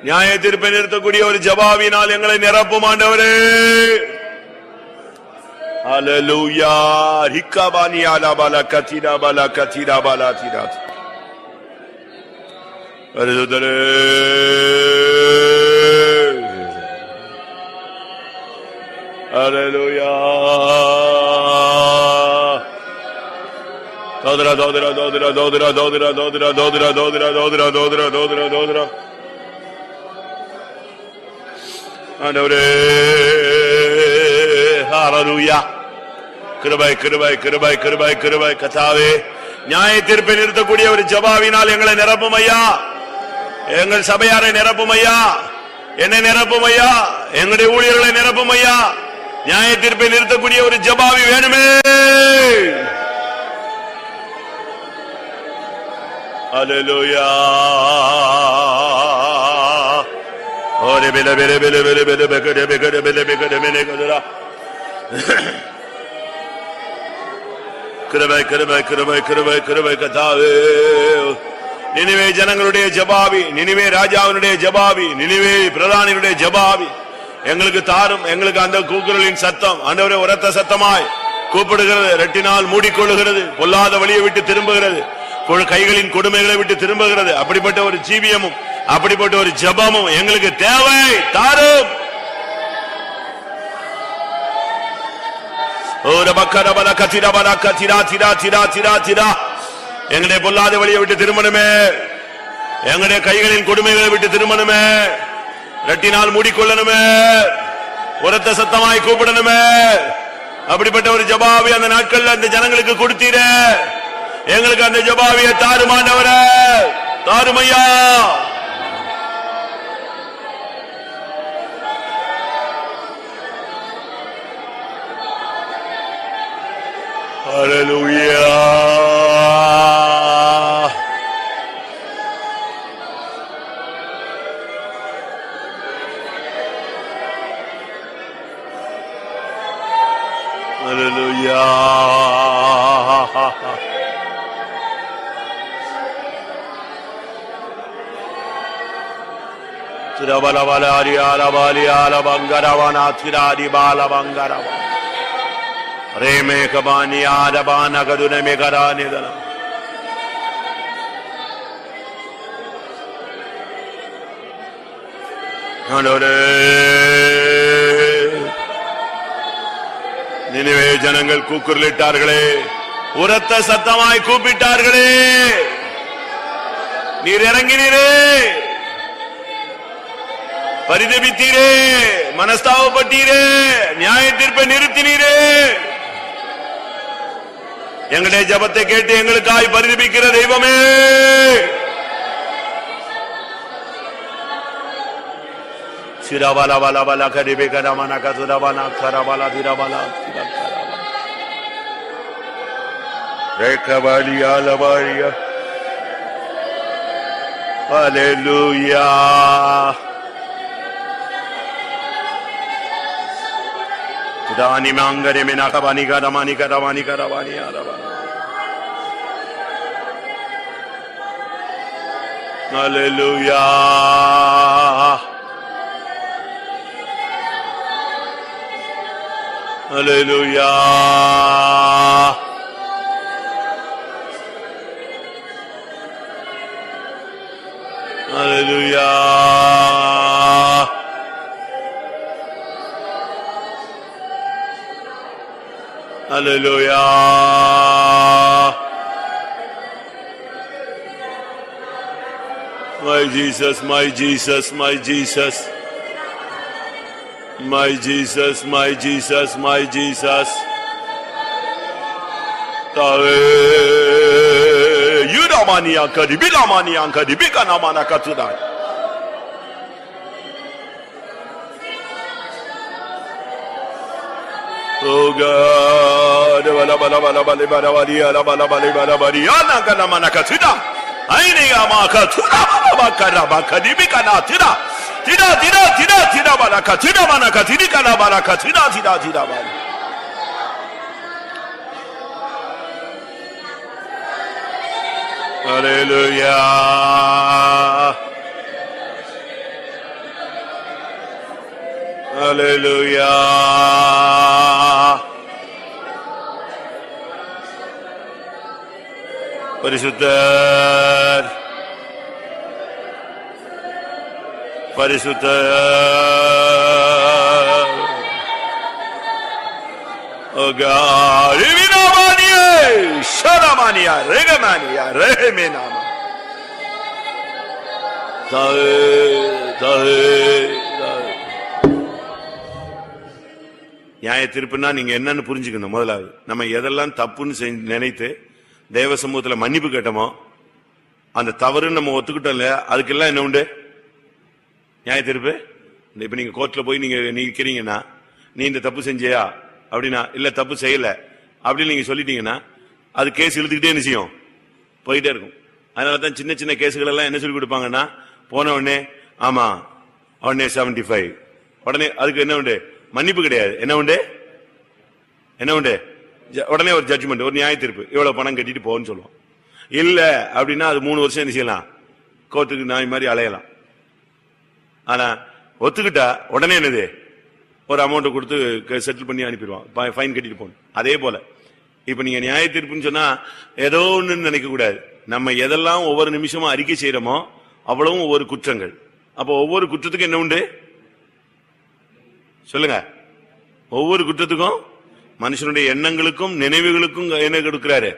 நியாய தீர்ப்பை நிறுத்தக்கூடிய ஒரு ஜபாவினால் எங்களை நிரப்பும் ஆண்டவரே. ஹல்லேலூயா. ரிக்கபானி அலபல கதிரா பல கதிரா பல திரா அரதுதரே. ஹல்லேலூயா. தோதரா தோதரா தோதரா தோதரா தோதரா தோதரா தோதரா தோதரா தோதரா தோதரா தோதரா தோதரா ஆண்டவரே. ஹல்லேலூயா. கிருபை கிருபை கிருபை கிருபை கிருபை. கர்த்தாவே, நியாய தீர்ப்பை நிறுத்தக்கூடிய ஒரு ஜபாவினால் எங்களை நிரப்பும் ஐயா. எங்கள் சபையாரை நிரப்பும் ஐயா, என்னை நிரப்பும் ஐயா, எங்களுடைய ஊழியர்களை நிரப்பும் ஐயா. நியாய தீர்ப்பை நிறுத்தக்கூடிய ஒரு ஜபாவி வேணுமே. ஹல்லேலூயா. ஓரே பெல பெல பெல பெல பெல பெகட பெகட பெல பெகட மெனே கதரா. கிருபை கிருபை கிருபை கிருபை கிருபை. கர்த்தாவே, நினிவே ஜனங்களுடைய ஜபாவி, நினிவே ராஜாவினுடைய ஜபாவி, நினிவே பிரதானியுடைய ஜபாவி எங்களுக்கு தாரும். எங்களுக்கு அந்த கூக்குரலின் சத்தம் ஆண்டவரே உரத்த சத்தமாய் கூப்பிடுகிறது, ரெட்டினால் மூடிக்கொள்ளுகிறது, பொல்லாத வழியை விட்டு திரும்புகிறது, கைகளின் கொடுமைகளை விட்டு திரும்புகிறது. அப்படிப்பட்ட ஒரு ஜீவியமும் அப்படிப்பட்ட ஒரு ஜபமும் எங்களுக்கு தேவை, தாரும். எங்களுடைய பொல்லாத வழியை விட்டு திரும்பணுமே, எங்களுடைய கைகளின் கொடுமைகளை விட்டு திரும்பணுமே, ரெட்டினால் மூடிக்கொள்ளணுமே, உரத்த சத்தமாய் கூப்பிடணுமே. அப்படிப்பட்ட ஒரு ஜபாவி அந்த நாட்கள்ல அந்த ஜனங்களுக்கு கொடுத்தீரே, எங்களுக்கு அந்த ஜபாவியை தாருமாண்டவரே, தாருமையா. ஹல்லேலூயா. ஹல்லேலூயா. திரவலவல அரியால பாலியால பங்கரவனா திராதி பால பங்கரவ ரேமே கபானி ஆரபான கதுனமே கரானிதலம். நினைவே ஜனங்கள் கூக்குரலிட்டார்களே, உரத்த சத்தமாய் கூப்பிட்டார்களே, நீர் இறங்கினீரே, பரிதபித்தீரே, மனஸ்தாபப்பட்டீரே, நியாய தீர்ப்பை நிறுத்தினீரே. எங்களுடைய ஜபத்தை கேட்டு எங்களுக்காய் பரிதபிக்கிற தெய்வமே, சிரவலவலவல கரிபிகரமன கதுரவன கரவல திரவல ரேகவலியாலவலியா. ஹல்லேலூயா. தானி மாங்கரே மினகவனி கரமனி கரவனி கரவனி அரவன. ஹல்லேலூயா. Hallelujah. Hallelujah. Hallelujah. My Jesus, my Jesus, my Jesus. My Jesus, my Jesus, my Jesus. Yudamania kadibilamania kadibikana manakatuda. Oh God, bala bala bala bala bala bala bala bala bala yana kana manakatuda. Aini amakatuda bakara bakadibikana tida. Tida tida tida tida baraka tida baraka tida kana baraka tida tida tida baraka. Hallelujah. Hallelujah. பரிசுத்தர் பரிசுத்த நியாய தீர்ப்புனா நீங்க என்னன்னு புரிஞ்சுக்கணும். முதலாவது நம்ம எதெல்லாம் தப்புன்னு நினைத்து தேவ சமூகத்துல மன்னிப்பு கேட்டோமோ, அந்த தவறுன்னு நம்ம ஒத்துக்கிட்டோம் இல்லையா, அதுக்கெல்லாம் என்ன உண்டு? நியாய தீர்ப்பு. இப்ப நீங்க கோர்ட்ல போய் நீங்க நிக்கிறீங்கன்னா, நீ இந்த தப்பு செஞ்சியா அப்படின்னா, இல்ல தப்பு செய்யல அப்படின்னு நீங்க சொல்லிட்டீங்கன்னா, அது கேஸ் இழுத்துக்கிட்டே என்ன செய்யும்? போயிட்டே இருக்கும். அதனாலதான் சின்ன சின்ன கேஸுகள் எல்லாம் என்ன சொல்லி கொடுப்பாங்கன்னா, போன உடனே ஆமா உடனே 75 உடனே அதுக்கு என்ன உண்டு? மன்னிப்பு கிடையாது. என்ன உண்டு? என்ன உண்டு? உடனே ஒரு ஜட்ஜ்மெண்ட், ஒரு நியாய தீர்ப்பு, இவ்வளவு பணம் கட்டிட்டு போன்னு சொல்லுவோம். இல்ல அப்படின்னா அது 3 வருஷம் என்ன செய்யலாம்? கோர்ட்டுக்கு நாய் மாதிரி அலையலாம். ஆனா ஒத்துக்கிட்டா உடனே என்னது? ஒரு அமௌண்ட் கொடுத்து செட்டில் பண்ணி அனுப்பிடுவான், ஃபைன் கட்டிட்டு போகணும். அதே போல இப்ப நீங்க நியாய தீர்ப்புன்னு சொன்னா ஏதோ ஒண்ணு நினைக்க கூடாது. நம்ம எதெல்லாம் ஒவ்வொரு நிமிஷமும் அறிக்கை செய்யறோமோ அவ்வளவும் ஒவ்வொரு குற்றங்கள். அப்போ ஒவ்வொரு குற்றத்துக்கும் என்ன உண்டு சொல்லுங்க? ஒவ்வொரு குற்றத்துக்கும் மனுஷனுடைய எண்ணங்களுக்கும் நினைவுகளுக்கும் என்ன கொடுக்கிறாரு?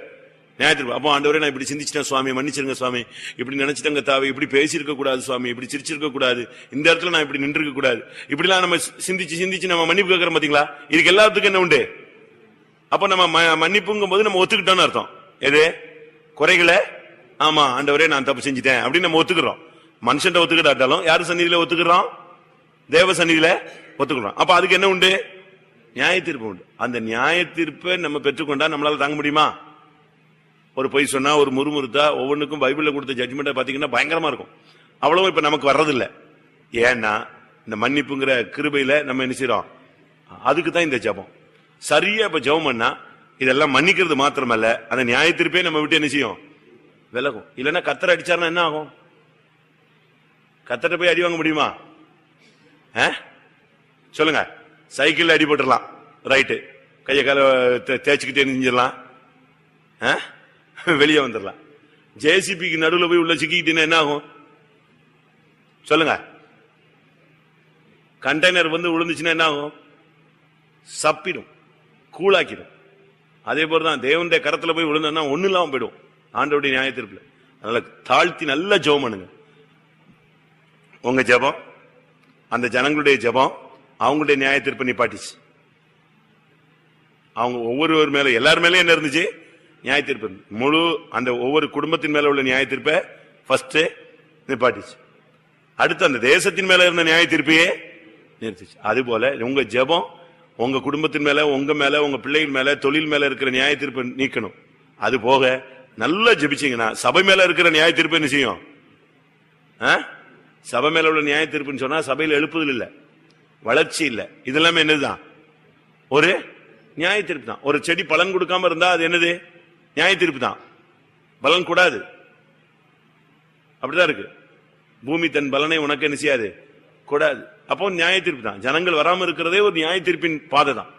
நியாயத்திற்கு. அப்போ ஆண்டவரே நான் இப்படி சிந்திச்சிட்டேன் சுவாமி, மன்னிச்சிருங்க சுவாமி, இப்படி நினைச்சிட்டங்க தாவே, இப்படி பேசியிருக்க கூடாது சுவாமி, இப்படி சிரிச்சிருக்க கூடாது, இந்த இடத்துல நான் இப்படி நின்று இருக்க கூடாது, இப்படிலாம் நம்ம சிந்திச்சு சிந்திச்சு நம்ம மன்னிப்பு கேட்கறோம். பாத்தீங்களா? இதுக்கு எல்லாத்துக்கும் என்ன உண்டு? அப்ப நம்ம மன்னிப்புங்கும் போது நம்ம ஒத்துக்கிட்டோம்னு அர்த்தம். எது? குறைகளை. ஆமா ஆண்டவரே நான் தப்பு செஞ்சுட்டேன் அப்படின்னு நம்ம ஒத்துக்கிறோம். மனுஷன் ஒத்துக்கிட்டாலும் யாரு சந்நிதியில ஒத்துக்கிறோம்? தேவ சந்நிதியில ஒத்துக்கிறோம். அப்ப அதுக்கு என்ன உண்டு? நியாய தீர்ப்பு உண்டு. அந்த நியாய தீர்ப்பை நம்ம பெற்றுக்கொண்டா நம்மளால தாங்க முடியுமா? ஒரு பொய் சொன்னா, ஒரு முறுமுறுத்தா, ஒவ்வொன்றுக்கும் பைபிள்ல கொடுத்த ஜட்ஜ்மெண்ட் பாத்தீங்கன்னா பயங்கரமா இருக்கும். அவ்வளவு இப்ப நமக்கு வர்றதில்லை. ஏன்னா இந்த மன்னிப்புங்கிற கிருபையில நம்ம என்ன செய்யறோம்? அதுக்கு தான் இந்த ஜபம். சரியா இப்ப ஜபம் பண்ணா இதெல்லாம் மன்னிக்கிறது மாத்திரமல்ல, அந்த நியாய தீர்ப்பே நம்ம விட்டு என்ன செய்யும்? விலகும். இல்லைன்னா கத்தரை அடிச்சாருன்னா என்ன ஆகும்? கத்தரை போய் அடி வாங்க முடியுமா? சொல்லுங்க. சைக்கிள் அடிபட்டுலாம், ரைட்டு. கையை கால தேய்ச்சிக்கிட்டே நெஞ்சிடலாம், வெளியே வந்துடலாம். ஜேசிபிக்கு நடுவில் போய் உள்ள சிக்கிக்கிட்டீங்கன்னா என்ன ஆகும் சொல்லுங்க? கண்டெய்னர் வந்து விழுந்துச்சுன்னா என்ன ஆகும்? சப்பிடும், கூழாக்கிடும். அதே போலதான் தேவனுடைய கரத்துல போய் விழுந்தா ஒண்ணு இல்லாம போயிடும் ஆண்டவருடைய நியாய தீர்ப்புல. அதனால தாழ்த்தி நல்ல ஜெபம் பண்ணுங்க. உங்க ஜெபம், அந்த ஜனங்களுடைய ஜெபம் அவங்களுடைய நியாய தீர்ப்பு நிப்பாட்டிச்சு. அவங்க ஒவ்வொருவர் மேல எல்லார் மேலே என்ன இருந்துச்சு? நியாய தீர்ப்பு. முழு அந்த ஒவ்வொரு குடும்பத்தின் மேல உள்ள நியாய தீர்ப்பை ஃபர்ஸ்ட் நிப்பாட்டிச்சு. அடுத்து அந்த தேசத்தின் மேல இருந்த நியாய தீர்ப்பையே நிறுத்திச்சு. அது போல உங்க ஜெபம் உங்க குடும்பத்தின் மேல, உங்க மேல, உங்க பிள்ளைகள் மேல, தொழில் மேல இருக்கிற நியாய தீர்ப்பை நீக்கணும். அது போக நல்லா ஜெபிச்சீங்கன்னா சபை மேல இருக்கிற நியாய தீர்ப்பு என்ன செய்யும்? சபை மேல உள்ள நியாய தீர்ப்புன்னு சொன்னா சபையில் எழுப்புதல் இல்ல, வளர்ச்சி இல்ல, இதெல்லாமே என்னதுதான்? ஒரு நியாய தீர்ப்பு தான். ஒரு செடி பலன் கொடுக்காம இருந்தா அது என்னது? நியாய தீர்ப்பு தான். பலன் கூடாது, அப்படிதான் இருக்கு. பூமி தன் பலனை உனக்கு என்ன செய்யாது? கூடாது. அப்போ நியாய தீர்ப்பு தான். ஜனங்கள் வராம இருக்கிறதே ஒரு நியாய தீர்ப்பின் பாதை தான்.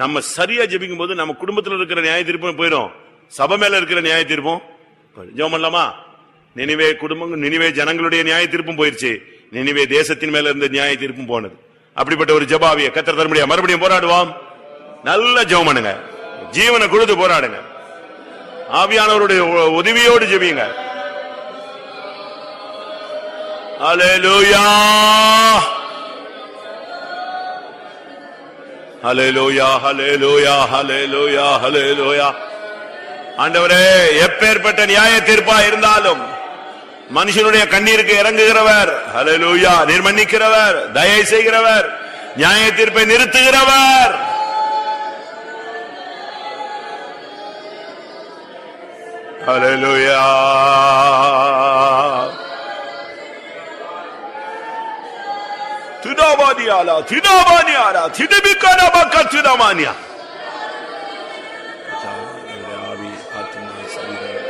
நம்ம சரியா ஜெபிக்கும் போது நம்ம குடும்பத்தில் இருக்கிற நியாய தீர்ப்பும் போயிடும், சபை மேல இருக்கிற நியாய தீர்ப்பும். ஜெபம் பண்ணலாமா? நினிவே குடும்பம், நினிவே ஜனங்களுடைய நியாய தீர்ப்பும் போயிருச்சு, நினிவே தேசத்தின் மேல இருந்த நியாய தீர்ப்பும் போனது. அப்படிப்பட்ட ஒரு ஜெபாவிய கர்த்தர் தர முடியாது. மறுபடியும் போராடுவோம். நல்ல ஜெபம் பண்ணுங்க, ஜீவனை கொடுத்து போராடுங்க, ஆவியானவருடைய உதவியோடு ஜெபிங்க. ஹல்லேலூயா, ஹல்லேலூயா, ஹல்லேலூயா, ஹல்லேலூயா, ஹல்லேலூயா. ஆண்டவரே, எப்பேற்பட்ட நியாய தீர்ப்பா இருந்தாலும் மனுஷனுடைய கண்ணீருக்கு இறங்குகிறவர், ஹல்லேலூயா, நிர்மன்னிக்கிறவர், தயை செய்கிறவர், நியாய தீர்ப்பை நிறுத்துகிறவர். ஹல்லேலூயா. திடாபானியாலா திடாபானியாலா திடபிகானா பக்கத்திடமானியா. ஆவி ஆத்மா சரீரம்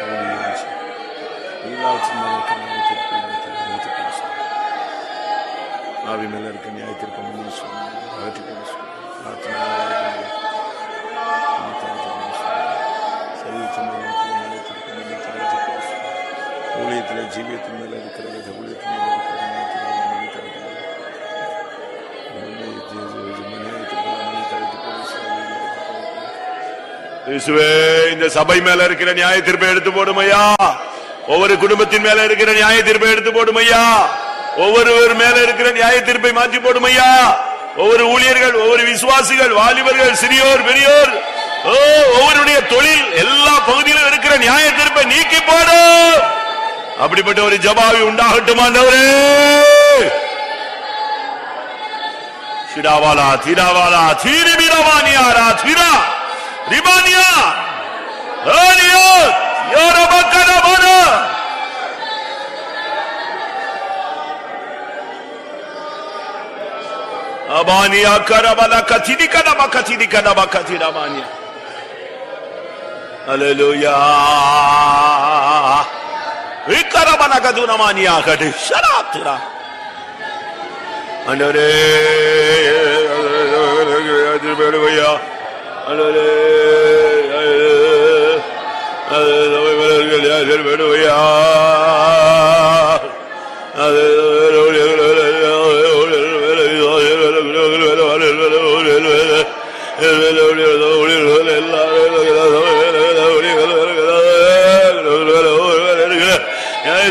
ஆவி மேல இருக்க நியாயத்திற்கு ஊழியத்தில் ஜீவியத்தின் மேல இருக்கிறது, ஊழியத்தின் மேல இந்த சபை மேல இருக்கிற நியாய தீர்ப்பை எடுத்து போடுமையா, ஒவ்வொரு குடும்பத்தின் மேல இருக்கிற நியாய தீர்ப்பை எடுத்து போடுமையா, ஒவ்வொருவர் மேல இருக்கிற நியாய தீர்ப்பை மாற்றி போடுமையா, ஒவ்வொரு ஊழியர்கள், ஒவ்வொரு விசுவாசிகள், வாலிபர்கள், சிறியோர், பெரியோர், ஒவ்வொருடைய தொழில் எல்லா பகுதியிலும் இருக்கிற நியாய தீர்ப்பை நீக்கி போடு. அப்படிப்பட்ட ஒரு ஜபாவி உண்டாகட்டும் ஆண்டவரே. சிடாவாலா தீராவாலா தீரிபிரவானியாரா தீரா ரிபானியா ஆனியோ யோரபக்கனபன அபானியா கரபல கதினிகன பக்கதினிகன பக்கதிரமானியா. ஹல்லேலூயா. விகரபன கதுனமானியா கடி ஷராத்ரா. ஆண்டவரே, திருப்பேடுவையா, ஆண்டவரே, திருப்பேடுவையா,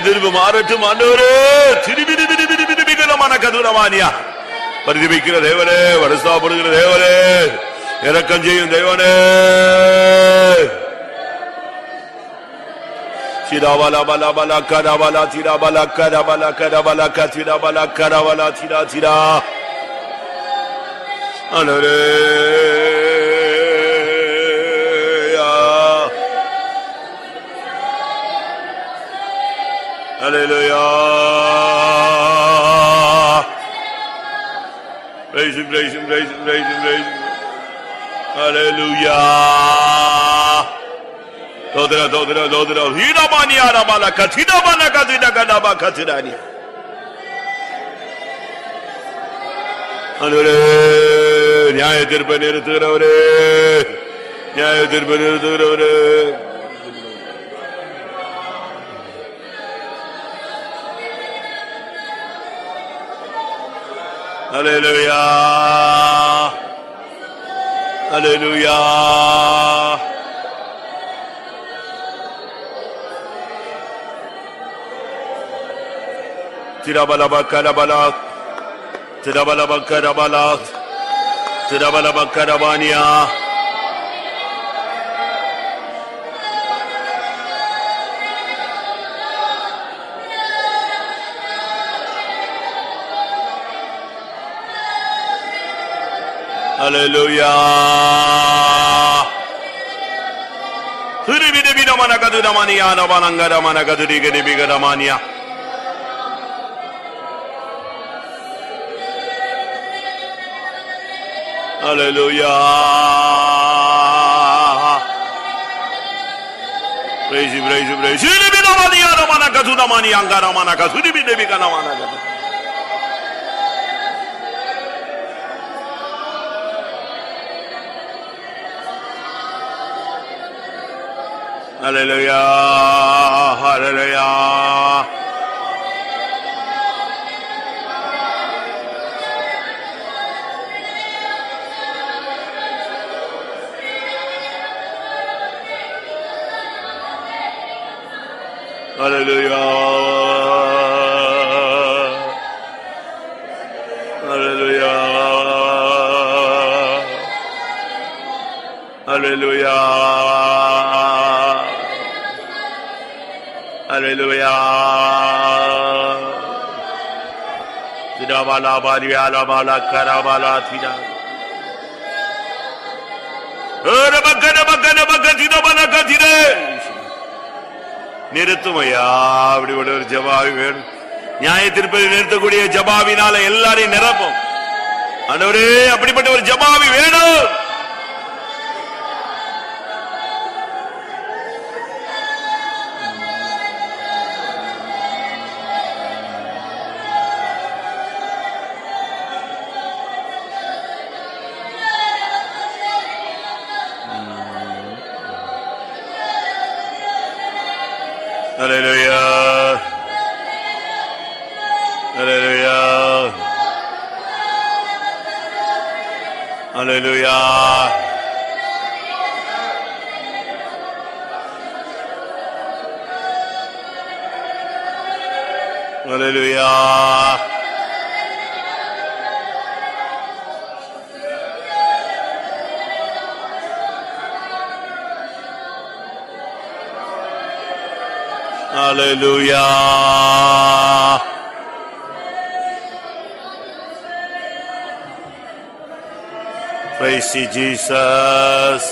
திரும்ப மாறட்டும் ஆண்டவரே. திருப்பி கதுரமானியா. பரிதபிக்கிற தேவனே, வருஷப்படுகிற தேவனே, இரக்கம் செய்யும் தேவனே. சிராபலா பலா பலா கரபலா திராபலா கரபலா கரபலா கதிராபலா கரபலா திரா திரா. ஆண்டவரே, ஹல்லேலூயா. Praise him, praise him, praise him, praise him, praise him. Hallelujah. Dodra, dodra, dodra. Hira mani ara mala kathida mana kathida kadaba kathidani. Hallelujah. நியாய தீர்ப்பை நிறுத்துகிறவரே, நியாய தீர்ப்பை நிறுத்துகிறவரே. அல்லேலூயா, அல்லேலூயா. திரபலபக்கரபலாத், திரபலபக்கரபலாத், திரபலபக்கரபானியா. அல்லேலூயா. ஹிரிபிடிபிடமனகதுரமனியா நவனங்கரமனகதுரிகரிபிகரமானியா. Hallelujah. Praise you, praise you, praise you. Hallelujah. Hallelujah. Hallelujah. Hallelujah. Hallelujah. Hallelujah. Tidabala bariala bala karabala tida. Ora bagana bagana bagatida bala katide. நிறுத்துமையா. அப்படி ஒரு ஜபாவி வேணும். நியாய தீர்ப்பை நிறுத்தக்கூடிய ஜபாவினால எல்லாரையும் நிரப்பும். ஆண்டவரே, அப்படிப்பட்ட ஒரு ஜபாவி வேணும். Hallelujah. Hallelujah. Hallelujah. Hallelujah. Hallelujah. Praise you, Jesus.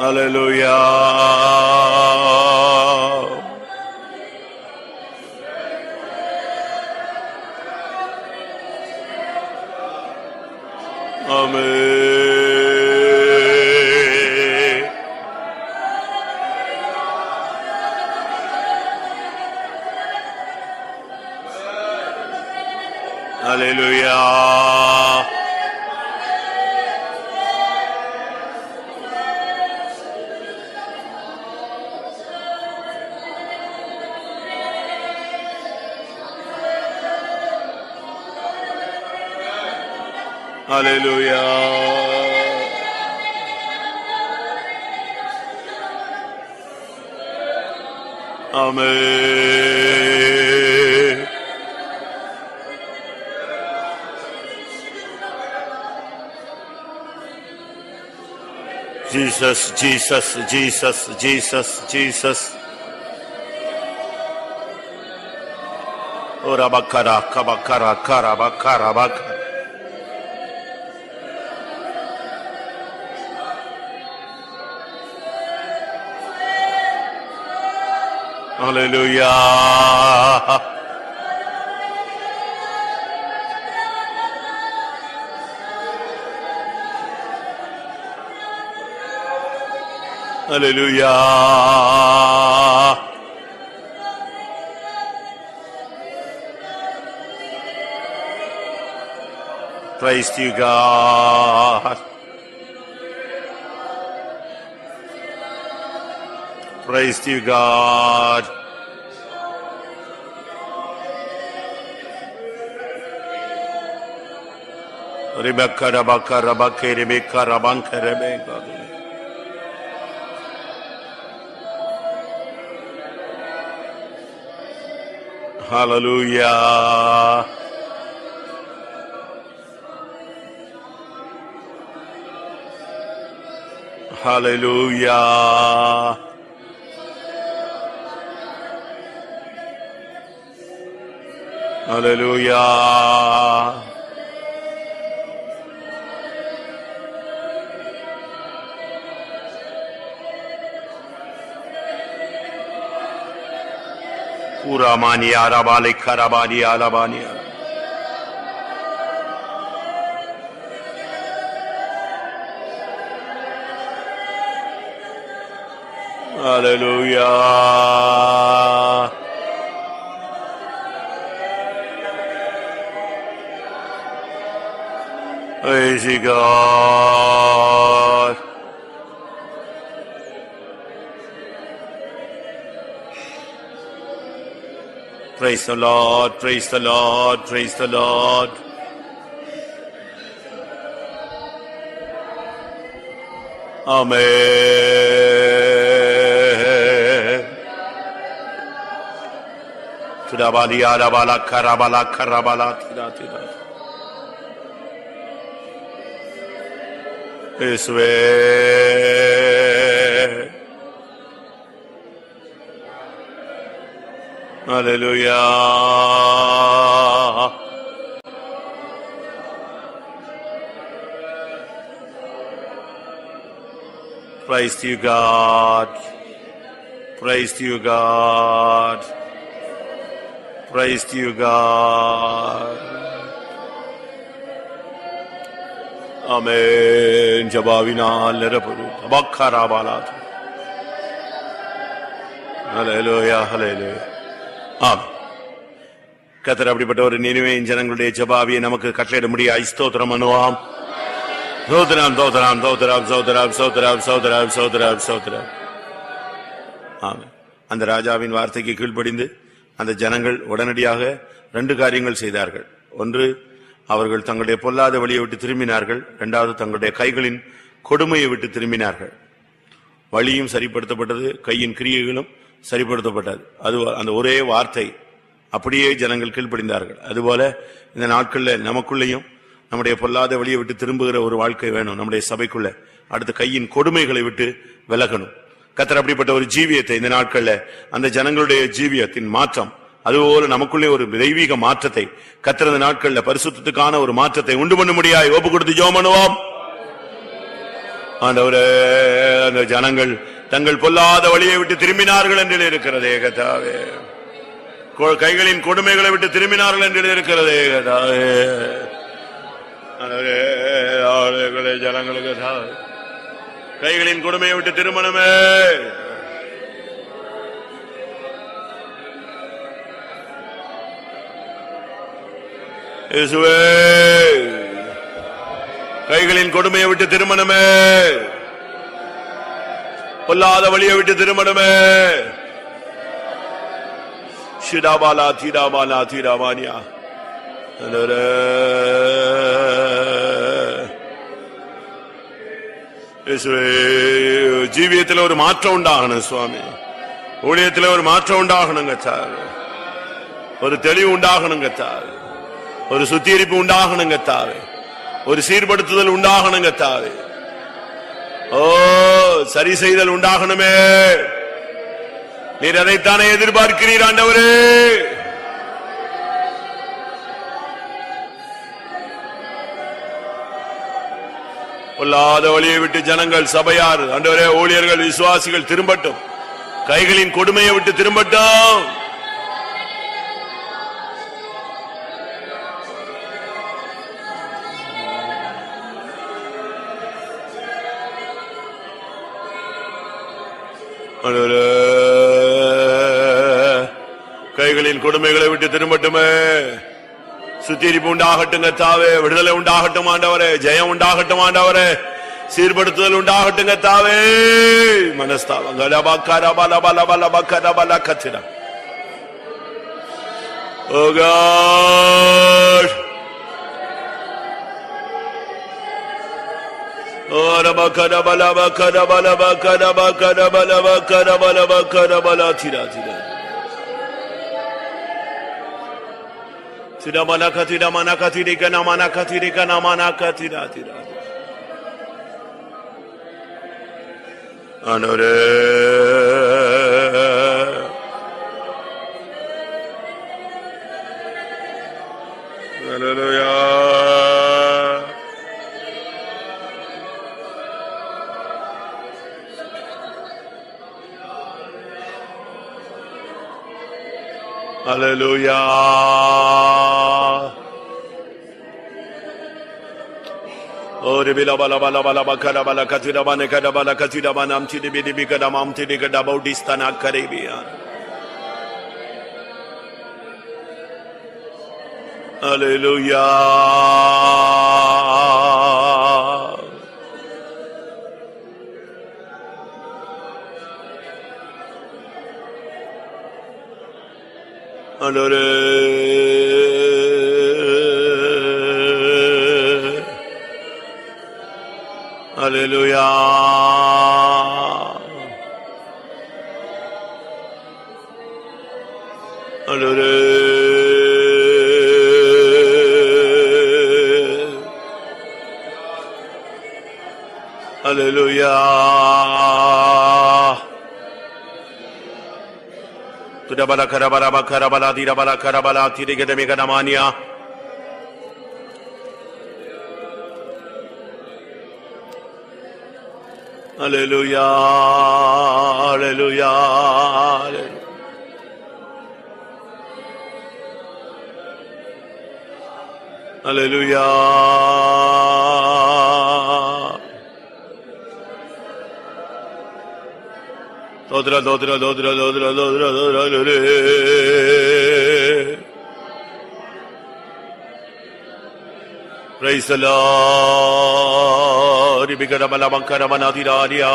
Hallelujah. Amen. Hallelujah. Hallelujah. Amen. Jesus, Jesus, Jesus, Jesus, Jesus. Ora bakara, kabakara, karabakara, bakara. Hallelujah. Hallelujah. Praise to you, God. Praise to you, God. Rebecca, Rebecca, Rebecca, Rebecca, Rebecca, Rebecca. Hallelujah. Hallelujah. Hallelujah. Puramani arabali karabani alabani. Hallelujah. Praise you, God. Praise the Lord, praise the Lord, praise the Lord. Amen. Tudabali arabala karabala karabala tida tida. Yeswe. Hallelujah. Praise to you, God. Praise to you, God. Praise to you, God. Amen. Jabavinal neraparu. Abakkarabalat. Hallelujah. Hallelujah. ஆம். கர்த்தர் அப்படிப்பட்ட ஒரு நினைவேயின் ஜனங்களுடைய ஜெபாவியை நமக்கு கட்டளையிட முடியாது. ஸ்தோத்திரம் பண்ணுவோம். சோதரம் சோதரம் சோதரம் சோதரம் சோதரம் சோதரம் சோதரம் சோதரம். ஆமென். அந்த ராஜாவின் வார்த்தைக்கு கீழ்ப்படிந்து அந்த ஜனங்கள் உடனடியாக 2 காரியங்கள் செய்தார்கள். ஒன்று, அவர்கள் தங்களுடைய பொல்லாத வழியை விட்டு திரும்பினார்கள். இரண்டாவது, தங்களுடைய கைகளின் கொடுமையை விட்டு திரும்பினார்கள். வழியும் சரிப்படுத்தப்பட்டது, கையின் கிரியைகளும் சரிப்படுத்தப்பட்டது. அது அந்த ஒரே வார்த்தை அப்படியே ஜனங்கள் கீழ்ப்படிந்தார்கள். அதுபோல இந்த நாட்கள்ல நமக்குள்ளேயும் நம்முடைய பொல்லாத வழியை விட்டு திரும்புகிற ஒரு வாழ்க்கை வேணும். நம்முடைய சபைக்குள்ள அடுத்த கையின் கொடுமைகளை விட்டு விலகணும். கர்த்தர் அப்படிப்பட்ட ஒரு ஜீவியத்தை இந்த நாட்கள்ல அந்த ஜனங்களுடைய ஜீவியத்தின் மாற்றம், அதுபோல நமக்குள்ளே ஒரு தெய்வீக மாற்றத்தை கர்த்தர் இந்த நாட்கள்ல பரிசுத்தத்துக்கான ஒரு மாற்றத்தை உண்டு பண்ண முடியாது. ஒப்பு கொடுத்து ஜெபம் பண்ணுவோம். ஆண்டவரே, அந்த ஜனங்கள் தங்கள் பொல்லாத வழியை விட்டு திரும்பினார்கள் என்று இருக்கிறதே கர்த்தாவே. கைகளின் கொடுமைகளை விட்டு திரும்பினார்கள் என்று இருக்கிறதே கர்த்தாவே. ஜனங்களுக்கு கைகளின் கொடுமையை விட்டு திருமணமே. இயேசுவே, கைகளின் கொடுமையை விட்டு திருமணமே, பொல்லாத வழியை விட்டு திருமணமே. ஷிடாபாலா தீடாபாலா தீடாபானியா. ஜீவியத்தில் ஒரு மாற்றம் உண்டாகணும் சுவாமி. ஊழியத்தில் ஒரு மாற்றம் உண்டாகணுங்க சார். ஒரு தெளிவு உண்டாகணுங்க சார். ஒரு சுத்திகரிப்பு உண்டாகணுங்க தாவே. ஒரு சீர்படுத்துதல் உண்டாகணுங்க தாவே. ஓ, சரி செய்தல் உண்டாகணுமே. நீர் அதைத்தானே எதிர்பார்க்கிறீர் ஆண்டவரே. பொல்லாத வழியை விட்டு ஜனங்கள், சபையார், ஆண்டவரே, ஊழியர்கள், விசுவாசிகள் திரும்பட்டும். கைகளின் கொடுமையை விட்டு திரும்பட்டும். கைகளின் கொடுமைகளை விட்டு திரும்பட்டுமே. சுத்திரிப்பு உண்டாகட்டும் கர்த்தாவே. விடுதலை உண்டாகட்டும் ஆண்டவரே. ஜெயம் உண்டாகட்டும் ஆண்டவரே. சீர்படுத்துதல் உண்டாகட்டும் கர்த்தாவே. மனஸ்தாபம் Oh God. Oh rabakara bala bakara bala bakara bakara bala bakara bala bakara bala tira tira. Tira mana katira mana katiri kana mana katiri kana mana katira tira. Anore Hallelujah. Hallelujah. Oh, ribila bala bala bala bakara bala katira bane kada bala katira banam tidi bidi bikada mam tidi kada baudistana Caribbean. Hallelujah. Hallelujah. Hallelujah. Tudabala karabala karabala dirabala karabala tirigedemi kadamania. Hallelujah. Hallelujah. Hallelujah. Dodra dodra dodra dodra dodra dodra. Praise the Lord. Bigada bala bankara banadiraria.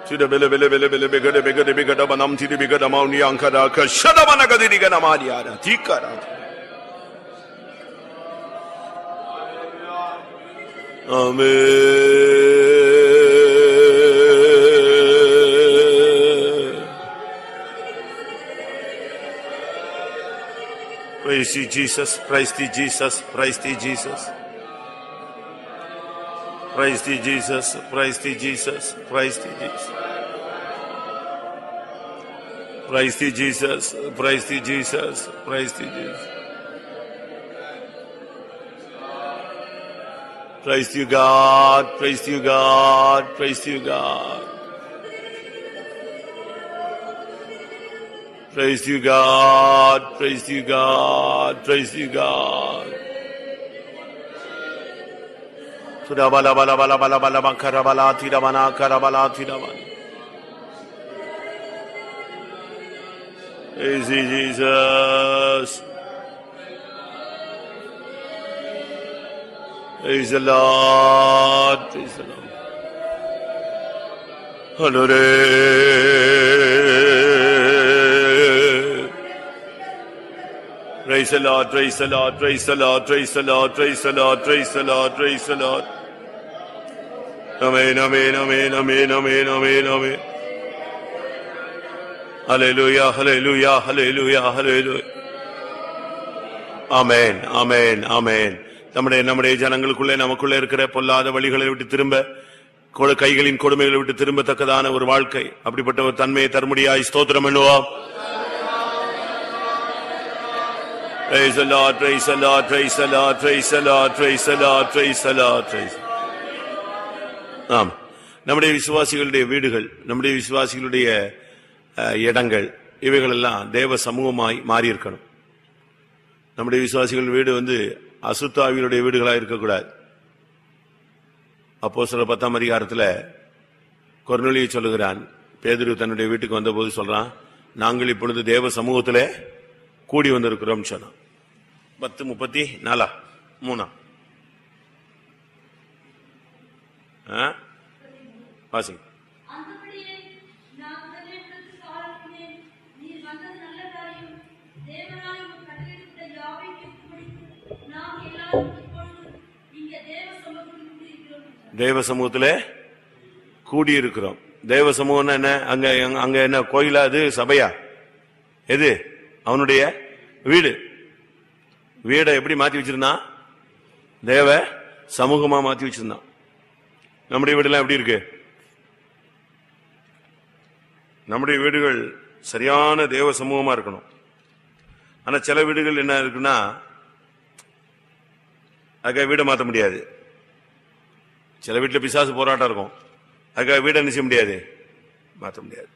Sida bele bele bele bele bigada bigada bigada banam tidi bigada mauni ankara kashada banagadi gana mariara tikara. Amen. Praise thee, Jesus. Praise thee, Jesus. Praise thee, Jesus. Praise thee, Jesus. Praise thee, Jesus. Praise thee, Jesus. Praise thee, Jesus. Praise thee, Jesus. Praise thee, Jesus. Praise you, God. Praise you, God. Praise you, God. Praise you, God. Praise you, God. Praise you, God. Sudabala bala bala bala bala makarabala tiramana karabala tiramana. Praise you, Jesus. Praise the Lord. Praise the Lord. Hallelujah. Praise the Lord. Praise the Lord. Praise the Lord. Praise the Lord. Praise the Lord. Praise the Lord. Praise the Lord. Amen. Amen. Amen. Amen. Amen. Amen. Amen. Hallelujah. Hallelujah. Hallelujah. Hallelujah. Amen. Amen. Amen. நம்முடைய ஜனங்களுக்குள்ளே நமக்குள்ளே இருக்கிற பொல்லாத வழிகளை விட்டு திரும்ப கைகளின் கொடுமைகளை விட்டு திரும்பத்தக்கதான ஒரு வாழ்க்கை அப்படிப்பட்ட ஒரு தன்மையை தரும்படியாய் ஸ்தோத்திரம் பண்ணுவோம். Praise the Lord, praise the Lord, praise the Lord, praise the Lord, praise the Lord, praise the Lord, praise. நம்முடைய விசுவாசிகளுடைய வீடுகள், நம்முடைய விசுவாசிகளுடைய இடங்கள், இவைகள் எல்லாம் தேவ சமூகமாய் மாறி இருக்கணும். நம்முடைய விசுவாசிகள் வீடு அசுத்த ஆவிகளுடைய வீடுகளாக இருக்கக்கூடாது. அப்போஸ்தலர் 10ஆம் அதிகாரத்தில் கொர்நேலியை சொல்லுகிறான். பேதுரு தன்னுடைய வீட்டுக்கு வந்த போது சொல்றான், நாங்கள் இப்பொழுது தேவ சமூகத்திலே கூடி வந்திருக்கிறோம் சொன்னான். 10:34 வாசி. தேவ சமூகத்திலே கூடி இருக்கிறோம். தேவ சமூகம் என்ன? அங்க என்ன கோயிலா? அது சபையா? எது? அவனுடைய வீடு. வீடை எப்படி மாத்தி வச்சிருந்தான்? தேவ சமூகமா மாத்தி வச்சிருந்தான். நம்முடைய வீடுலாம் எப்படி இருக்கு? நம்முடைய வீடுகள் சரியான தேவ சமூகமா இருக்கணும். ஆனா சில வீடுகள் என்ன இருக்குன்னா, அதுக்காக வீடை மாற்ற முடியாது. சில வீட்டில் பிசாசு போராட்டம் இருக்கும், அதுக்காக வீடை என்ன செய்ய முடியாது, மாற்ற முடியாது.